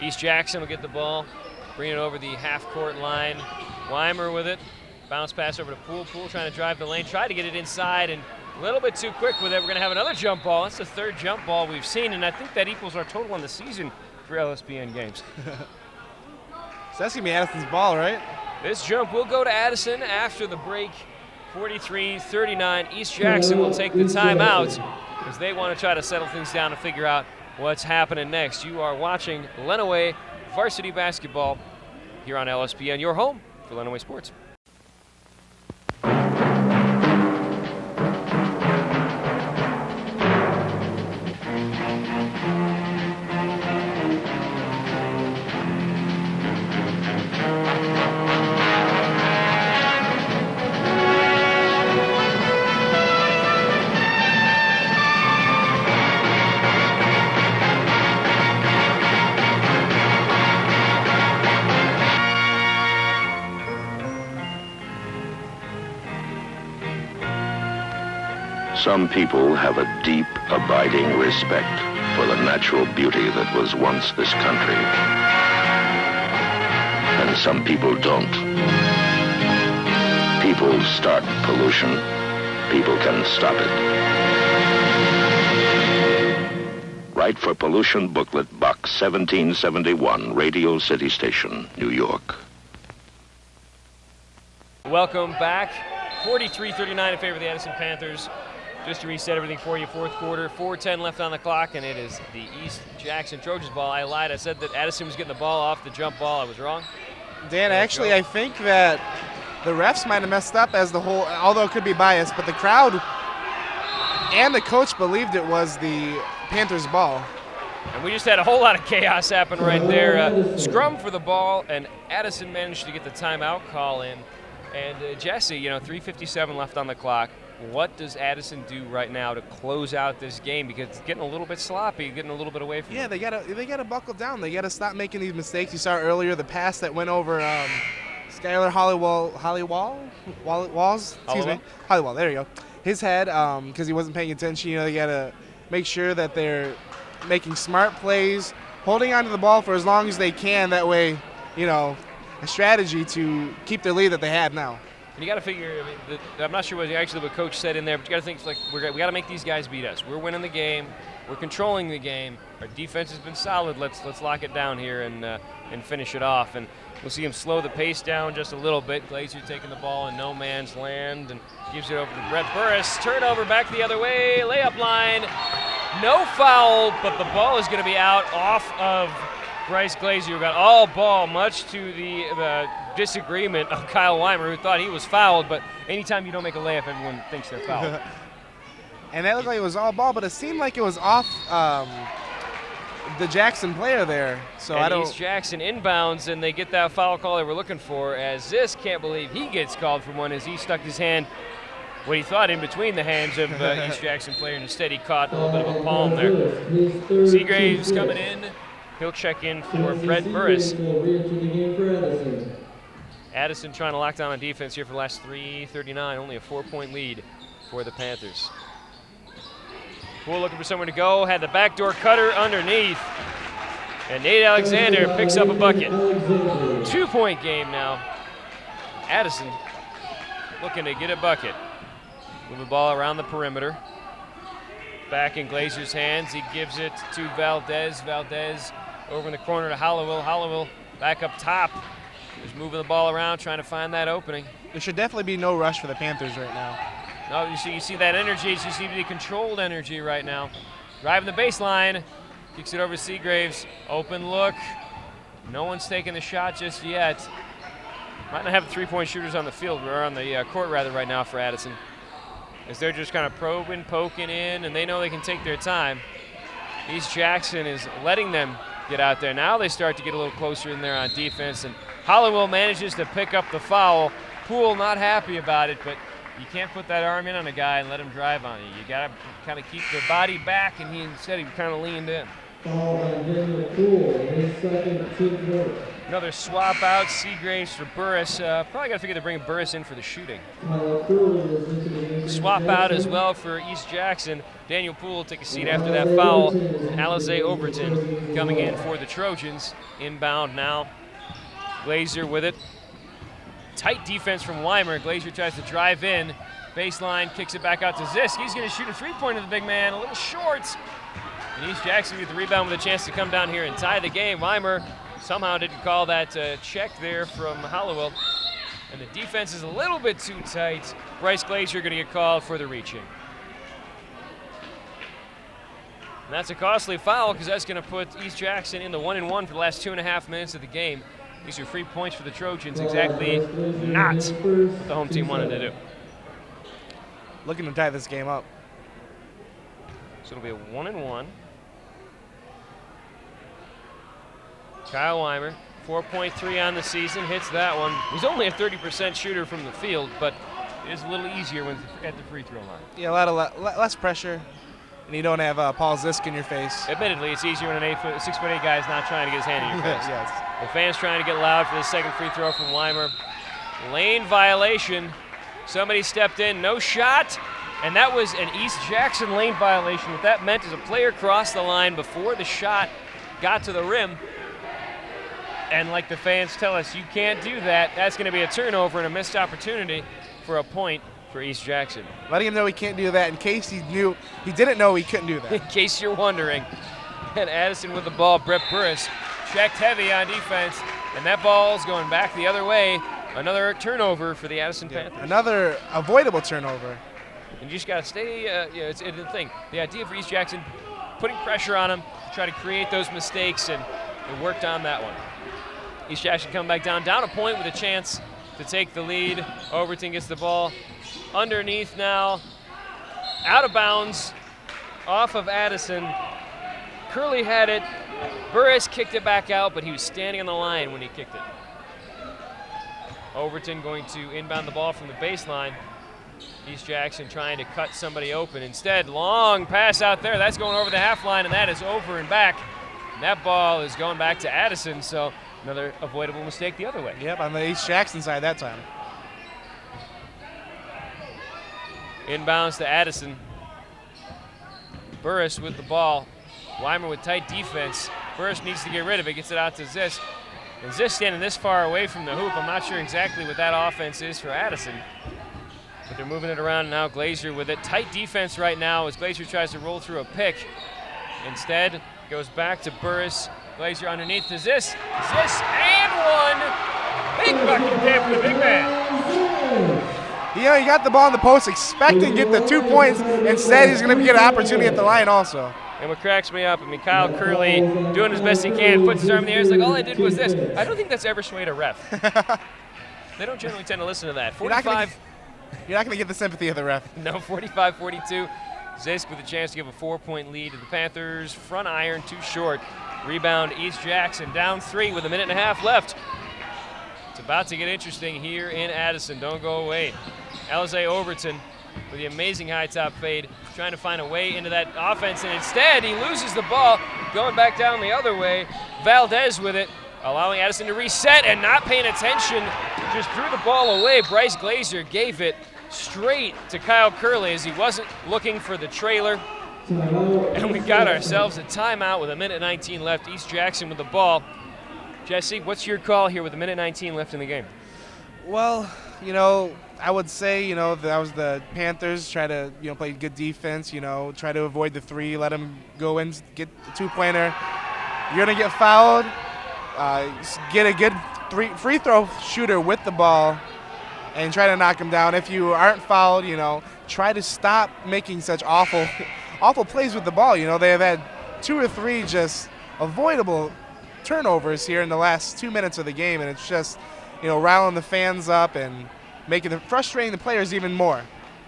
East Jackson will get the ball, bring it over the half-court line. Weimer with it. Bounce pass over to Poole. Poole trying to drive the lane, tried to get it inside, and a little bit too quick with it. We're going to have another jump ball. That's the 3rd jump ball we've seen, and I think that equals our total on the season for LSPN games. So that's going to be Addison's ball, right? This jump will go to Addison after the break. 43-39. East Jackson will take the timeout because they want to try to settle things down and figure out what's happening next. You are watching Lenawee varsity basketball here on LSPN, your home for Lenawee sports. Some people have a deep, abiding respect for the natural beauty that was once this country. And some people don't. People start pollution. People can stop it. Write for Pollution Booklet, Box 1771, Radio City Station, New York. Welcome back. 43-39 in favor of the Addison Panthers. Just to reset everything for you, fourth quarter, 4:10 left on the clock, and it is the East Jackson Trojans ball. I lied. I said that Addison was getting the ball off the jump ball. I was wrong. Dan, actually, I think that the refs might have messed up as the whole, although it could be biased, but the crowd and the coach believed it was the Panthers' ball. And we just had a whole lot of chaos happen right there. Scrum for the ball, and Addison managed to get the timeout call in. And Jesse, 3:57 left on the clock. What does Addison do right now to close out this game? Because it's getting a little bit sloppy, getting a little bit away from them. They gotta buckle down. They gotta stop making these mistakes. You saw earlier the pass that went over Skylar Hollywell. There you go. His head, because he wasn't paying attention. They gotta make sure that they're making smart plays, holding onto the ball for as long as they can. That way, a strategy to keep their lead that they have now. And you got to figure. I'm not sure what Coach said in there, but you got to think we got to make these guys beat us. We're winning the game. We're controlling the game. Our defense has been solid. Let's lock it down here and finish it off. And we'll see him slow the pace down just a little bit. Glazier taking the ball in no man's land and gives it over to Brett Burris. Turnover back the other way. Layup line. No foul, but the ball is going to be out off of Bryce Glazier, who got all ball, much to the disagreement of Kyle Weimer, who thought he was fouled, but anytime you don't make a layup, everyone thinks they're fouled. And that looked like it was all ball, but it seemed like it was off the Jackson player there. So and East Jackson inbounds, and they get that foul call they were looking for, as this can't believe he gets called for one as he stuck his hand, what he thought, in between the hands of East Jackson player, and instead he caught a little bit of a palm there. Seagraves coming in. He'll check in for Brett Burris. Addison trying to lock down on defense here for the last 3:39, only a 4-point lead for the Panthers. Poole looking for somewhere to go, had the backdoor cutter underneath. And Nate Alexander picks up a bucket. 2-point game now. Addison looking to get a bucket. Move the ball around the perimeter. Back in Glazier's hands, he gives it to Valdez. Valdez over in the corner to Hollowell. Hollowell back up top. Just moving the ball around, trying to find that opening. There should definitely be no rush for the Panthers right now. No, you see that energy. You see the controlled energy right now. Driving the baseline. Kicks it over to Seagraves. Open look. No one's taking the shot just yet. Might not have the three-point shooters on the field, or on the court rather, right now for Addison, as they're just kind of probing, poking in, and they know they can take their time. East Jackson is letting them get out there. Now they start to get a little closer in there on defense, and Hollowell manages to pick up the foul. Poole not happy about it, but you can't put that arm in on a guy and let him drive on you. You got to kind of keep the body back, and he kind of leaned in. Another swap out, Seagraves for Burris. Probably got to figure they're bringing Burris in for the shooting. Swap out as well for East Jackson. Daniel Poole will take a seat after that foul. And Alize Overton coming in for the Trojans. Inbound now. Glazier with it. Tight defense from Weimer. Glazier tries to drive in. Baseline, kicks it back out to Zisk. He's going to shoot a three-pointer, the big man, a little short. And East Jackson with the rebound with a chance to come down here and tie the game. Weimer somehow didn't call that check there from Hollowell. And the defense is a little bit too tight. Bryce Glazier going to get called for the reaching. And that's a costly foul, because that's going to put East Jackson in the 1-and-1 for the last 2.5 minutes of the game. These are free points for the Trojans, exactly not what the home team wanted to do. Looking to tie this game up. So it'll be a 1-and-1. Kyle Weimer, 4.3 on the season, hits that one. He's only a 30% shooter from the field, but it is a little easier when at the free throw line. Yeah, a lot less pressure, and you don't have Paul Zisk in your face. Admittedly, it's easier when a 6'8" guy is not trying to get his hand in your face. Yes. The fans trying to get loud for the second free throw from Weimer. Lane violation. Somebody stepped in, no shot. And that was an East Jackson lane violation. What that meant is a player crossed the line before the shot got to the rim. And like the fans tell us, you can't do that. That's going to be a turnover and a missed opportunity for a point for East Jackson. Letting him know he can't do that in case he didn't know he couldn't do that. In case you're wondering. And Addison with the ball. Brett Burris checked heavy on defense, and that ball's going back the other way. Another turnover for the Addison Panthers. Another avoidable turnover. And you just got to stay, it's the thing. The idea for East Jackson, putting pressure on them to try to create those mistakes, and it worked on that one. East Jackson coming back down a point with a chance to take the lead. Overton gets the ball underneath now, out of bounds, off of Addison. Curley had it. Burris kicked it back out, but he was standing on the line when he kicked it. Overton going to inbound the ball from the baseline. East Jackson trying to cut somebody open. Instead, long pass out there. That's going over the half line, and that is over and back. And that ball is going back to Addison, so another avoidable mistake the other way. Yep, on the East Jackson side that time. Inbounds to Addison. Burris with the ball. Weimer with tight defense. Burris needs to get rid of it, gets it out to Zisk. And Zisk standing this far away from the hoop. I'm not sure exactly what that offense is for Addison. But they're moving it around now. Glazier with it. Tight defense right now as Glazier tries to roll through a pick. Instead, goes back to Burris. Glazier underneath to Zisk. Zisk and one. Big bucket there for the big man. Yeah, he got the ball in the post, expecting to get the 2 points. Instead, he's going to get an opportunity at the line also. And what cracks me up, Kyle Curley doing as best he can, puts his arm in the air. It's like, all I did was this. I don't think that's ever swayed a ref. They don't generally tend to listen to that. 45. You're not going to get the sympathy of the ref. No, 45-42. Zisk with a chance to give a 4-point lead to the Panthers. Front iron, too short. Rebound, East Jackson down 3 with a minute and a half left. It's about to get interesting here in Addison. Don't go away. Alize Overton with the amazing high top fade, trying to find a way into that offense, and instead he loses the ball, going back down the other way. Valdez with it, allowing Addison to reset and not paying attention, just threw the ball away. Bryce Glazier gave it straight to Kyle Curley as he wasn't looking for the trailer. And we got ourselves a timeout with a minute 19 left. East Jackson with the ball. Jesse, what's your call here with a minute 19 left in the game? Well, I would say, that was the Panthers try to, play good defense, try to avoid the 3, let them go in, get the 2-pointer. You're going to get fouled. Get a good free throw shooter with the ball and try to knock him down. If you aren't fouled, try to stop making such awful plays with the ball. They have had 2 or 3 just avoidable turnovers here in the last 2 minutes of the game, and it's just, riling the fans up and frustrating the players even more.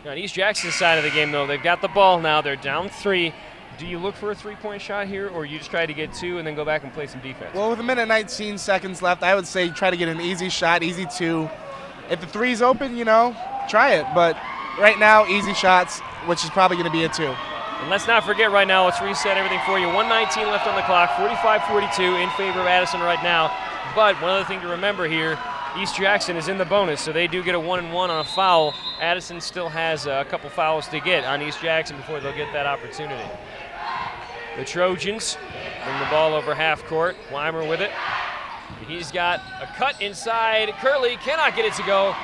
On East Jackson's side of the game, though, they've got the ball now. They're down 3. Do you look for a 3-point shot here, or you just try to get 2 and then go back and play some defense? Well, with a minute 19 seconds left, I would say try to get an easy shot, easy 2. If the 3's open, try it. But right now, easy shots, which is probably going to be a 2. And let's not forget right now, let's reset everything for you. 1:19 left on the clock, 45-42 in favor of Addison right now. But one other thing to remember here, East Jackson is in the bonus, so they do get a 1-and-1 on a foul. Addison still has a couple fouls to get on East Jackson before they'll get that opportunity. The Trojans bring the ball over half court. Weimer with it. He's got a cut inside. Curley cannot get it to go.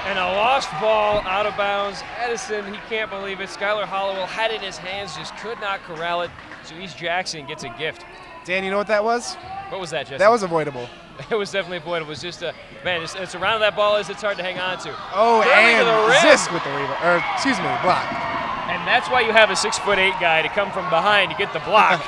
And a lost ball out of bounds. Addison, he can't believe it. Skylar Hollowell had it in his hands, just could not corral it. So East Jackson gets a gift. Dan, you know what that was? What was that, Jesse? That was avoidable. It was definitely avoidable. It was just it's around that ball is, it's hard to hang on to. Oh, and Zisk with the block. And that's why you have a 6'8" guy to come from behind to get the block.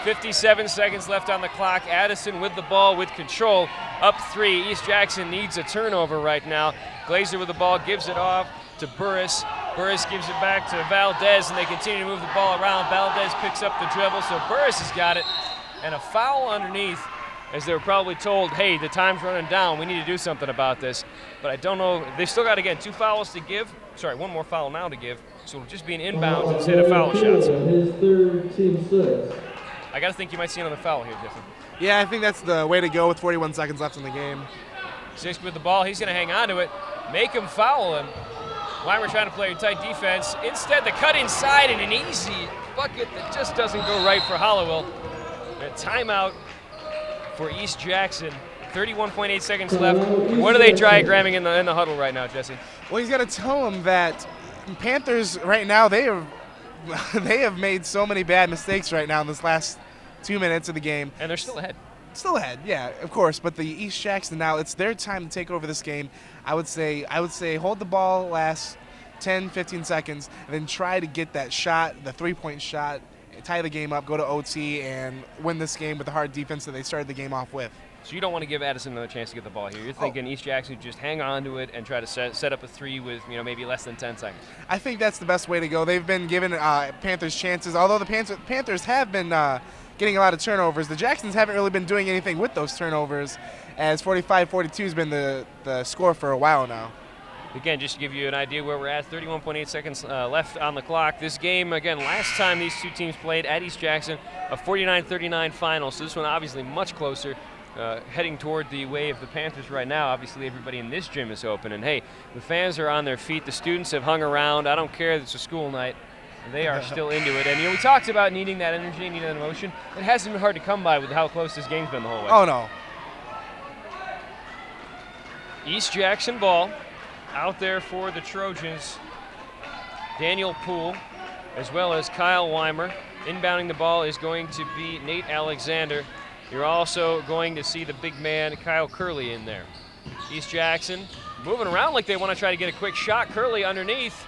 57 seconds left on the clock. Addison with the ball with control. Up 3. East Jackson needs a turnover right now. Glazier with the ball gives it off to Burris. Burris gives it back to Valdez, and they continue to move the ball around. Valdez picks up the dribble, so Burris has got it. And a foul underneath, as they were probably told, hey, the time's running down. We need to do something about this. But I don't know. They've still got, again, 2 fouls to give. Sorry, 1 more foul now to give. So it'll just be an inbounds instead of foul shots. His third, team 6. I got to think you might see another foul here, Jeffrey. Yeah, I think that's the way to go with 41 seconds left in the game. Zisk with the ball. He's going to hang on to it. Make him foul him. Weimer trying to play a tight defense. Instead, the cut inside and an easy bucket that just doesn't go right for Hollowell. A timeout for East Jackson. 31.8 seconds left. What are they diagramming in the huddle right now, Jesse? Well, he's got to tell them that Panthers right now, they have made so many bad mistakes right now in this last 2 minutes of the game. And they're still ahead. Still ahead, yeah, of course. But the East Jackson now, it's their time to take over this game. I would say hold the ball last 10, 15 seconds, and then try to get that shot, the three-point shot, tie the game up, go to OT, and win this game with the hard defense that they started the game off with. So you don't want to give Addison another chance to get the ball here. You're thinking East Jackson just hang on to it and try to set up a three with maybe less than 10 seconds. I think that's the best way to go. They've been giving Panthers chances. Although the Panthers have been getting a lot of turnovers, the Jacksons haven't really been doing anything with those turnovers, as 45-42 has been the score for a while now. Again, just to give you an idea where we're at, 31.8 seconds left on the clock. This game, again, last time these two teams played at East Jackson, a 49-39 final. So this one obviously much closer. Heading toward the way of the Panthers right now. Obviously, everybody in this gym is open. And, hey, the fans are on their feet. The students have hung around. I don't care that it's a school night. They are still into it. And, we talked about needing that energy, needing that emotion. It hasn't been hard to come by with how close this game's been the whole way. Oh, no. East Jackson ball out there for the Trojans. Daniel Poole, as well as Kyle Weimer. Inbounding the ball is going to be Nate Alexander. You're also going to see the big man, Kyle Curley, in there. East Jackson moving around like they want to try to get a quick shot. Curley underneath.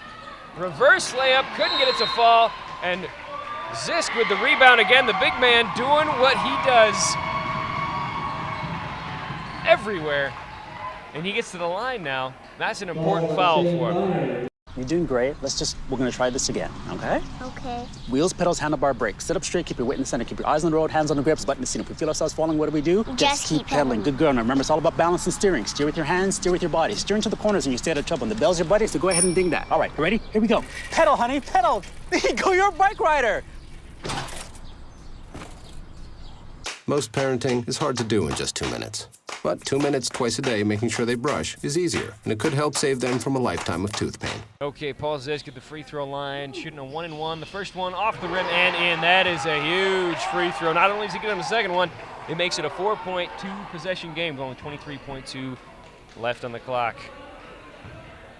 Reverse layup, couldn't get it to fall. And Zisk with the rebound again. The big man doing what he does everywhere. And he gets to the line now. That's an important foul for him. You're doing great. We're gonna try this again, okay? Okay. Wheels, pedals, handlebar, brake. Sit up straight, keep your weight in the center. Keep your eyes on the road, hands on the grips, button the seat. If we feel ourselves falling, what do? Just keep pedaling. Good girl. Now remember, it's all about balance and steering. Steer with your hands, steer with your body. Steer into the corners and you stay out of trouble. And the bell's your buddy, so go ahead and ding that. All right, you ready? Here we go. Pedal, honey, pedal. There you go, you're a bike rider. Most parenting is hard to do in just 2 minutes. But 2 minutes twice a day making sure they brush is easier, and it could help save them from a lifetime of tooth pain. Okay, Paul Zisk at the free throw line, shooting a 1-and-1. The first one off the rim and in. That is a huge free throw. Not only does he get on the second one, it makes it a 4.2 possession game, going 23.2 left on the clock.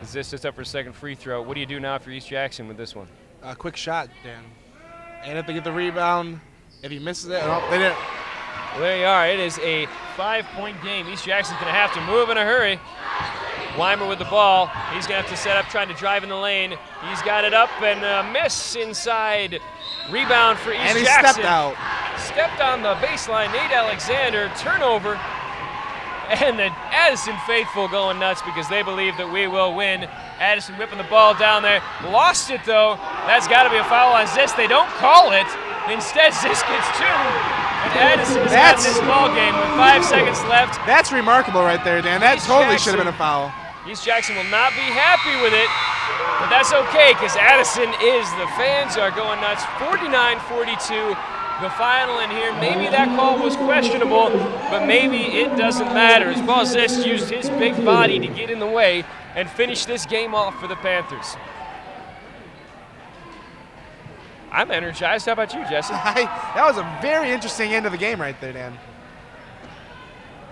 Zisk is up for a second free throw. What do you do now for East Jackson with this one? A quick shot, Dan. And if they get the rebound, if he misses it, they didn't. Well, there you are. It is a 5-point game. East Jackson's going to have to move in a hurry. Weimer with the ball. He's going to have to set up, trying to drive in the lane. He's got it up and a miss inside. Rebound for East Jackson. And he stepped out. Stepped on the baseline. Nate Alexander, turnover. And the Addison faithful going nuts because they believe that we will win. Addison whipping the ball down there. Lost it, though. That's got to be a foul on Zisk. They don't call it. Instead, Zisk gets two. And Addison is out of this ball game with 5 seconds left. That's remarkable right there, Dan. That totally should have been a foul. East Jackson will not be happy with it, but that's okay because Addison is. The fans are going nuts. 49-42, the final in here. Maybe that call was questionable, but maybe it doesn't matter. As Paul Zisk used his big body to get in the way and finish this game off for the Panthers. I'm energized. How about you, Jesse? That was a very interesting end of the game right there, Dan.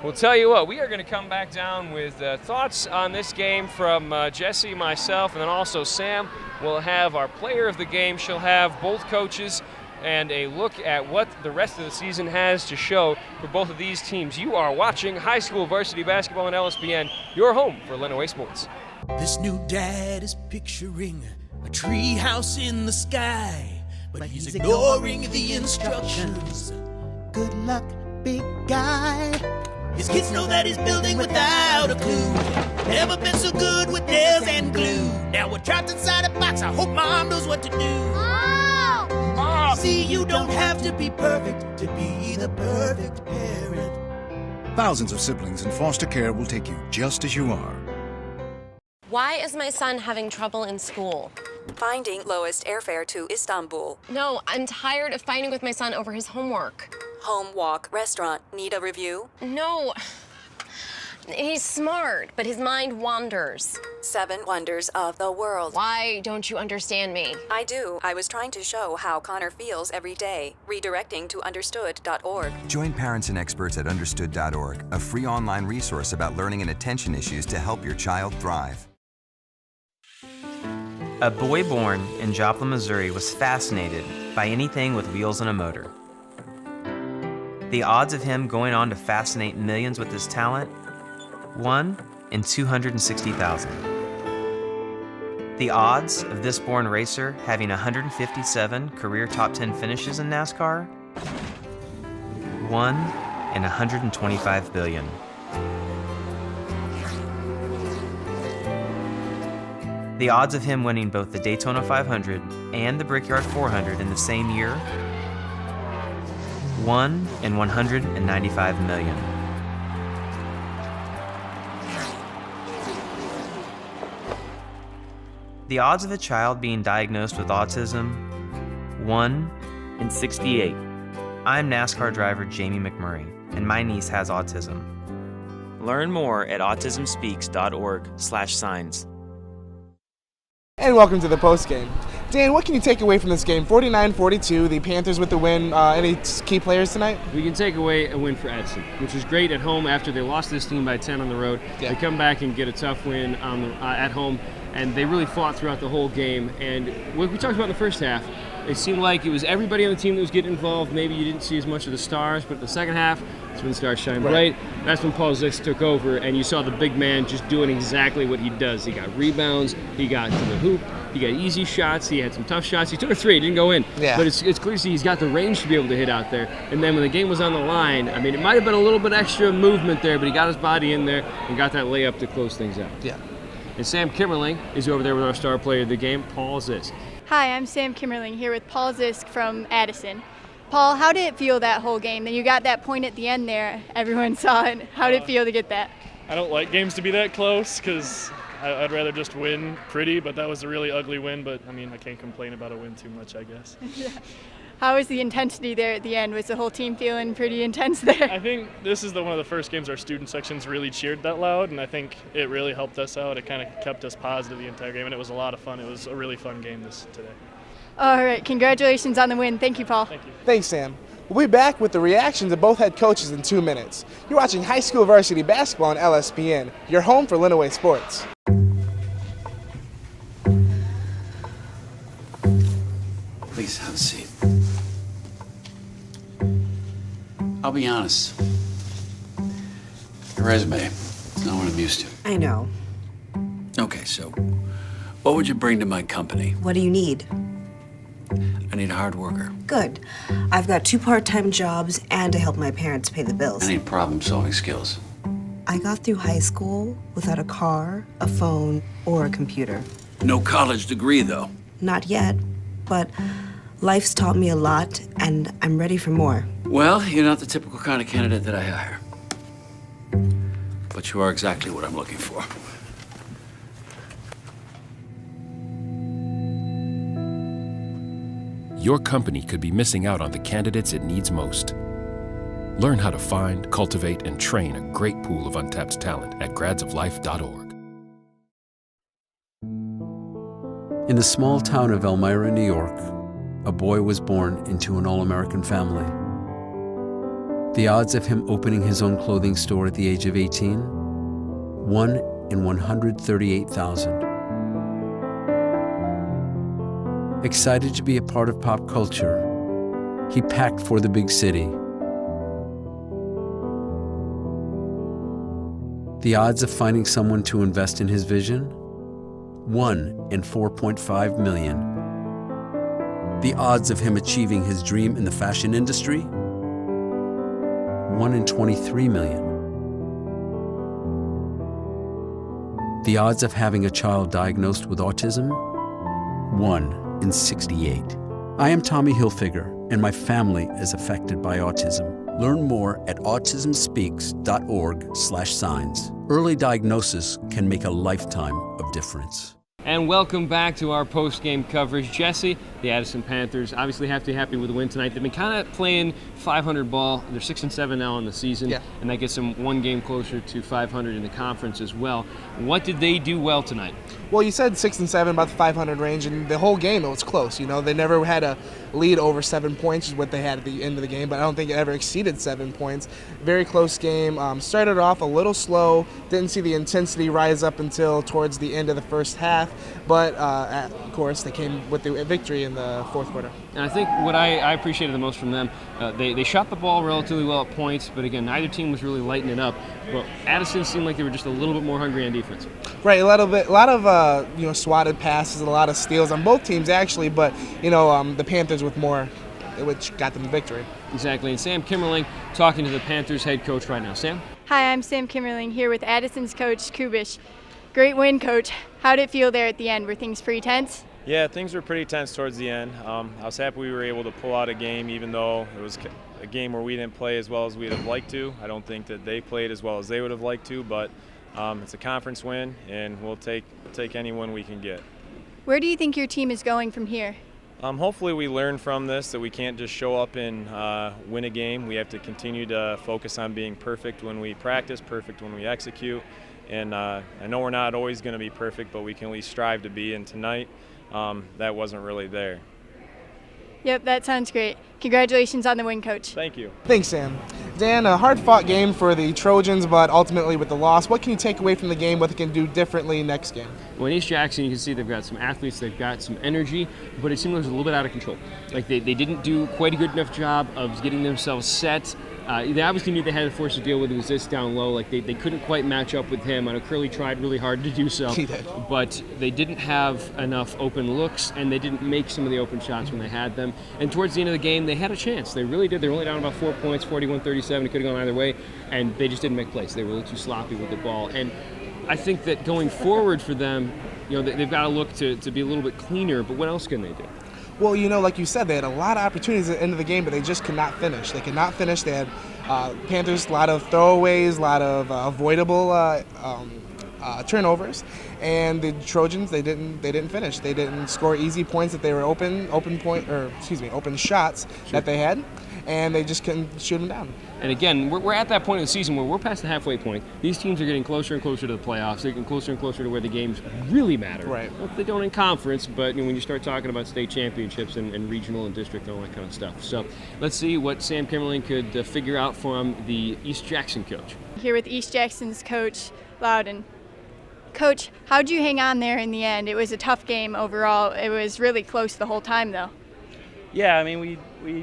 We'll tell you what, we are going to come back down with thoughts on this game from Jesse, myself, and then also Sam. We'll have our player of the game. She'll have both coaches and a look at what the rest of the season has to show for both of these teams. You are watching high school varsity basketball on LSPN, your home for Lenawee sports. This new dad is picturing a tree house in the sky. But he's ignoring the instructions. Good luck, big guy. His kids know that he's building without a clue. Never been so good with nails and glue. Now we're trapped inside a box. I hope mom knows what to do. Mom! See, you don't have to be perfect to be the perfect parent. Thousands of siblings in foster care will take you just as you are. Why is my son having trouble in school? Finding lowest airfare to Istanbul. No, I'm tired of fighting with my son over his homework. Home, walk, restaurant. Need a review? No. He's smart, but his mind wanders. 7 Wonders of the World. Why don't you understand me? I do. I was trying to show how Connor feels every day. Redirecting to understood.org. Join parents and experts at understood.org, a free online resource about learning and attention issues to help your child thrive. A boy born in Joplin, Missouri was fascinated by anything with wheels and a motor. The odds of him going on to fascinate millions with his talent? 1 in 260,000. The odds of this born racer having 157 career top 10 finishes in NASCAR? 1 in 125 billion. The odds of him winning both the Daytona 500 and the Brickyard 400 in the same year? 1 in 195 million. The odds of a child being diagnosed with autism? 1 in 68. I'm NASCAR driver Jamie McMurray, and my niece has autism. Learn more at autismspeaks.org/signs. And welcome to the postgame. Dan, what can you take away from this game? 49-42, the Panthers with the win. Any key players tonight? We can take away a win for Addison, which was great at home after they lost this team by 10 on the road. Yeah. They come back and get a tough win at home, and they really fought throughout the whole game. And what we talked about in the first half, it seemed like it was everybody on the team that was getting involved. Maybe you didn't see as much of the stars, but the second half, that's when the stars shine bright. That's when Paul Zix took over, and you saw the big man just doing exactly what he does. He got rebounds, he got to the hoop, he got easy shots, he had some tough shots. He took a three, didn't go in. Yeah. But it's clear to see he's got the range to be able to hit out there. And then when the game was on the line, I mean, it might have been a little bit extra movement there, but he got his body in there and got that layup to close things out. Yeah. And Sam Kimmerling is over there with our star player of the game, Paul Zisk. Hi, I'm Sam Kimmerling here with Paul Zisk from Addison. Paul, how did it feel that whole game? Then you got that point at the end there. Everyone saw it. How did it feel to get that? I don't like games to be that close because I'd rather just win pretty, but that was a really ugly win. But, I mean, I can't complain about a win too much, I guess. How was the intensity there at the end? Was the whole team feeling pretty intense there? I think this is one of the first games our student sections really cheered that loud, and I think it really helped us out. It kind of kept us positive the entire game, and it was a lot of fun. It was a really fun game today. All right, congratulations on the win. Thank you, Paul. Thank you. Thanks, Sam. We'll be back with the reactions of both head coaches in 2 minutes. You're watching high school varsity basketball on LSPN, your home for Lenawee sports. Please have a seat. I'll be honest. Your resume is not what I'm used to. I know. Okay, so what would you bring to my company? What do you need? I need a hard worker. Good. I've got 2 part-time jobs and to help my parents pay the bills. I need problem-solving skills. I got through high school without a car, a phone, or a computer. No college degree, though. Not yet, but life's taught me a lot, and I'm ready for more. Well, you're not the typical kind of candidate that I hire. But you are exactly what I'm looking for. Your company could be missing out on the candidates it needs most. Learn how to find, cultivate, and train a great pool of untapped talent at gradsoflife.org. In the small town of Elmira, New York, a boy was born into an all-American family. The odds of him opening his own clothing store at the age of 18? 1 in 138,000. Excited to be a part of pop culture, he packed for the big city. The odds of finding someone to invest in his vision? 1 in 4.5 million. The odds of him achieving his dream in the fashion industry? 1 in 23 million. The odds of having a child diagnosed with autism? 1 in 68. I am Tommy Hilfiger, and my family is affected by autism. Learn more at autismspeaks.org/signs. Early diagnosis can make a lifetime of difference. And welcome back to our post-game coverage. Jesse, the Addison Panthers obviously have to be happy with the win tonight. They've been kind of playing 500 ball. They're 6-7 now in the season, and that gets them one game closer to 500 in the conference as well. What did they do well tonight? Well, you said 6-7, about the 500 range, and the whole game it was close. You know, they never had a lead over 7 points, is what they had at the end of the game, but I don't think it ever exceeded 7 points. Very close game. Started off a little slow. Didn't see the intensity rise up until towards the end of the first half, but of course they came with the victory in the fourth quarter. And I think what I appreciated the most from them, they shot the ball relatively well at points, but again, neither team was really lighting it up. But Addison seemed like they were just a little bit more hungry on defense. Right, a lot of swatted passes, a lot of steals on both teams actually, but the Panthers with more, which got them the victory. Exactly, and Sam Kimmerling talking to the Panthers head coach right now. Sam? Hi, I'm Sam Kimmerling here with Addison's coach, Kubish. Great win, coach. How did it feel there at the end? Were things pretty tense? Yeah, things were pretty tense towards the end. I was happy we were able to pull out a game, even though it was a game where we didn't play as well as we'd have liked to. I don't think that they played as well as they would have liked to, but it's a conference win, and we'll take any win we can get. Where do you think your team is going from here? Hopefully we learn from this that we can't just show up and win a game. We have to continue to focus on being perfect when we practice, perfect when we execute. And I know we're not always going to be perfect, but we can at least strive to be. And tonight, that wasn't really there. Yep, that sounds great. Congratulations on the win, coach. Thank you. Thanks, Sam. Dan, a hard-fought game for the Trojans, but ultimately with the loss, what can you take away from the game, what they can do differently next game? Well, in East Jackson, you can see they've got some athletes, they've got some energy, but it seemed like it was a little bit out of control. Like they didn't do quite a good enough job of getting themselves set. They obviously knew they had to force to deal with was this down low. Like they couldn't quite match up with him. I know Curley tried really hard to do so, but they didn't have enough open looks, and they didn't make some of the open shots when they had them. And towards the end of the game, they had a chance. They really did. They were only down about 4 points, 41-37. It could have gone either way, and they just didn't make plays. They were a little too sloppy with the ball. And I think that going forward for them, they've got to look to be a little bit cleaner. But what else can they do? Well, like you said, they had a lot of opportunities at the end of the game, but they just could not finish. They could not finish. They had Panthers, a lot of throwaways, a lot of avoidable turnovers, and the Trojans they didn't finish. They didn't score easy points that they were open shots that they had, and they just couldn't shoot them down. And again, we're at that point of the season where we're past the halfway point. These teams are getting closer and closer to the playoffs. They're getting closer and closer to where the games really matter. Right. Well, they don't in conference, but when you start talking about state championships and regional and district and all that kind of stuff. So let's see what Sam Kimmerling could figure out from the East Jackson coach. Here with East Jackson's coach, Loudon. Coach, how'd you hang on there in the end? It was a tough game overall. It was really close the whole time, though. Yeah, I mean,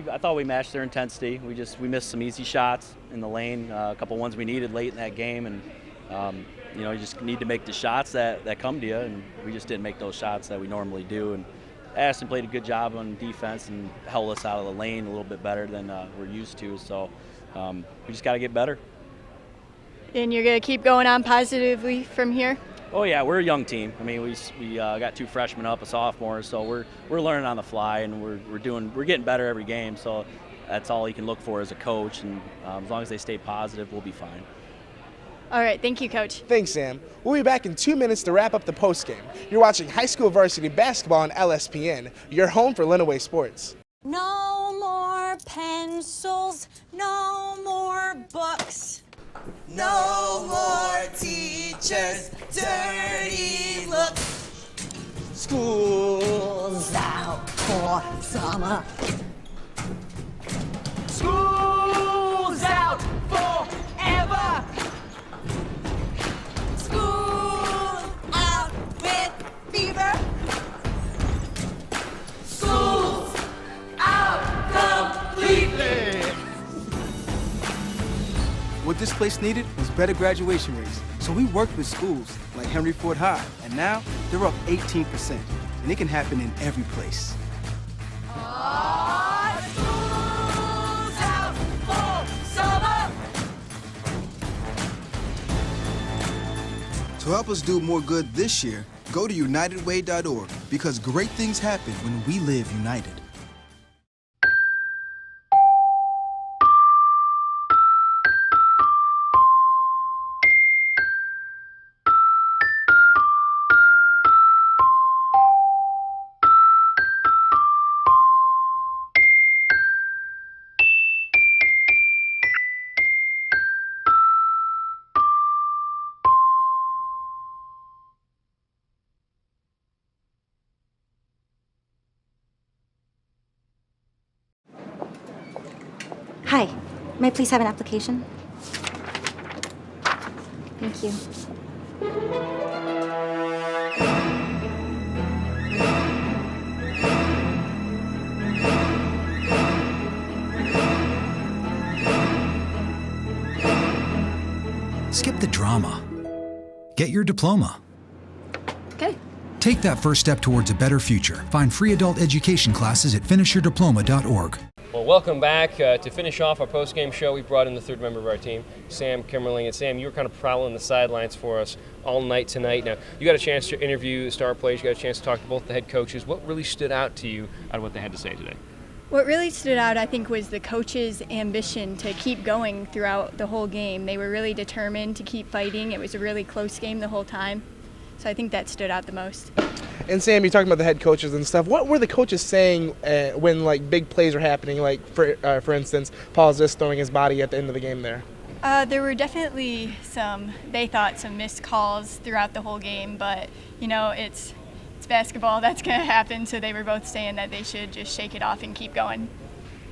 I thought we matched their intensity. We missed some easy shots in the lane, a couple ones we needed late in that game, and you just need to make the shots that come to you, and we just didn't make those shots that we normally do. And Addison played a good job on defense and held us out of the lane a little bit better than we're used to. So we just got to get better. And you're going to keep going on positively from here? Oh yeah, we're a young team. I mean, we got 2 freshmen up, a sophomore, so we're learning on the fly, and we're getting better every game. So that's all you can look for as a coach, and as long as they stay positive, we'll be fine. All right, thank you, Coach. Thanks, Sam. We'll be back in 2 minutes to wrap up the postgame. You're watching high school varsity basketball on LSPN. Your home for Lenawee sports. No more pencils, no more books. No more teachers' dirty looks. School's out for summer. School's out forever. School's out with fever. School's out completely. What this place needed was better graduation rates. So we worked with schools like Henry Ford High, and now they're up 18%. And it can happen in every place. School's out for summer. To help us do more good this year, go to unitedway.org, because great things happen when we live united. Hi, may I please have an application? Thank you. Skip the drama. Get your diploma. Okay. Take that first step towards a better future. Find free adult education classes at finishyourdiploma.org. Well, welcome back. To finish off our post-game show, we brought in the third member of our team, Sam Kimmerling. And Sam, you were kind of prowling the sidelines for us all night tonight. Now, you got a chance to interview the star players. You got a chance to talk to both the head coaches. What really stood out to you out of what they had to say today? What really stood out, I think, was the coaches' ambition to keep going throughout the whole game. They were really determined to keep fighting. It was a really close game the whole time. So I think that stood out the most. And Sam, you're talking about the head coaches and stuff. What were the coaches saying when like big plays were happening? Like for instance, Paul Ziss throwing his body at the end of the game there. There were definitely some missed calls throughout the whole game, but you know it's basketball. That's going to happen. So they were both saying that they should just shake it off and keep going.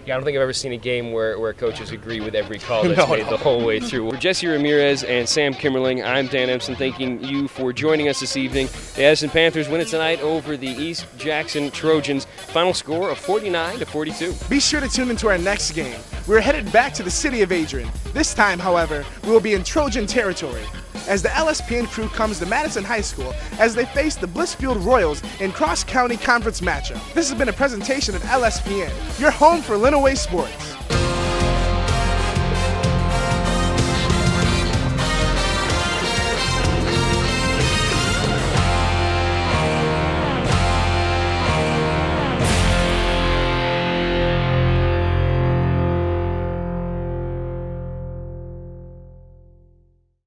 Yeah, I don't think I've ever seen a game where coaches agree with every call that's made the whole way through. For Jesse Ramirez and Sam Kimmerling, I'm Dan Empson, thanking you for joining us this evening. The Addison Panthers win it tonight over the East Jackson Trojans. Final score of 49-42. Be sure to tune into our next game. We're headed back to the city of Adrian. This time, however, we will be in Trojan territory, as the LSPN crew comes to Madison High School as they face the Blissfield Royals in cross-county conference matchup. This has been a presentation of LSPN, your home for Lenawee sports.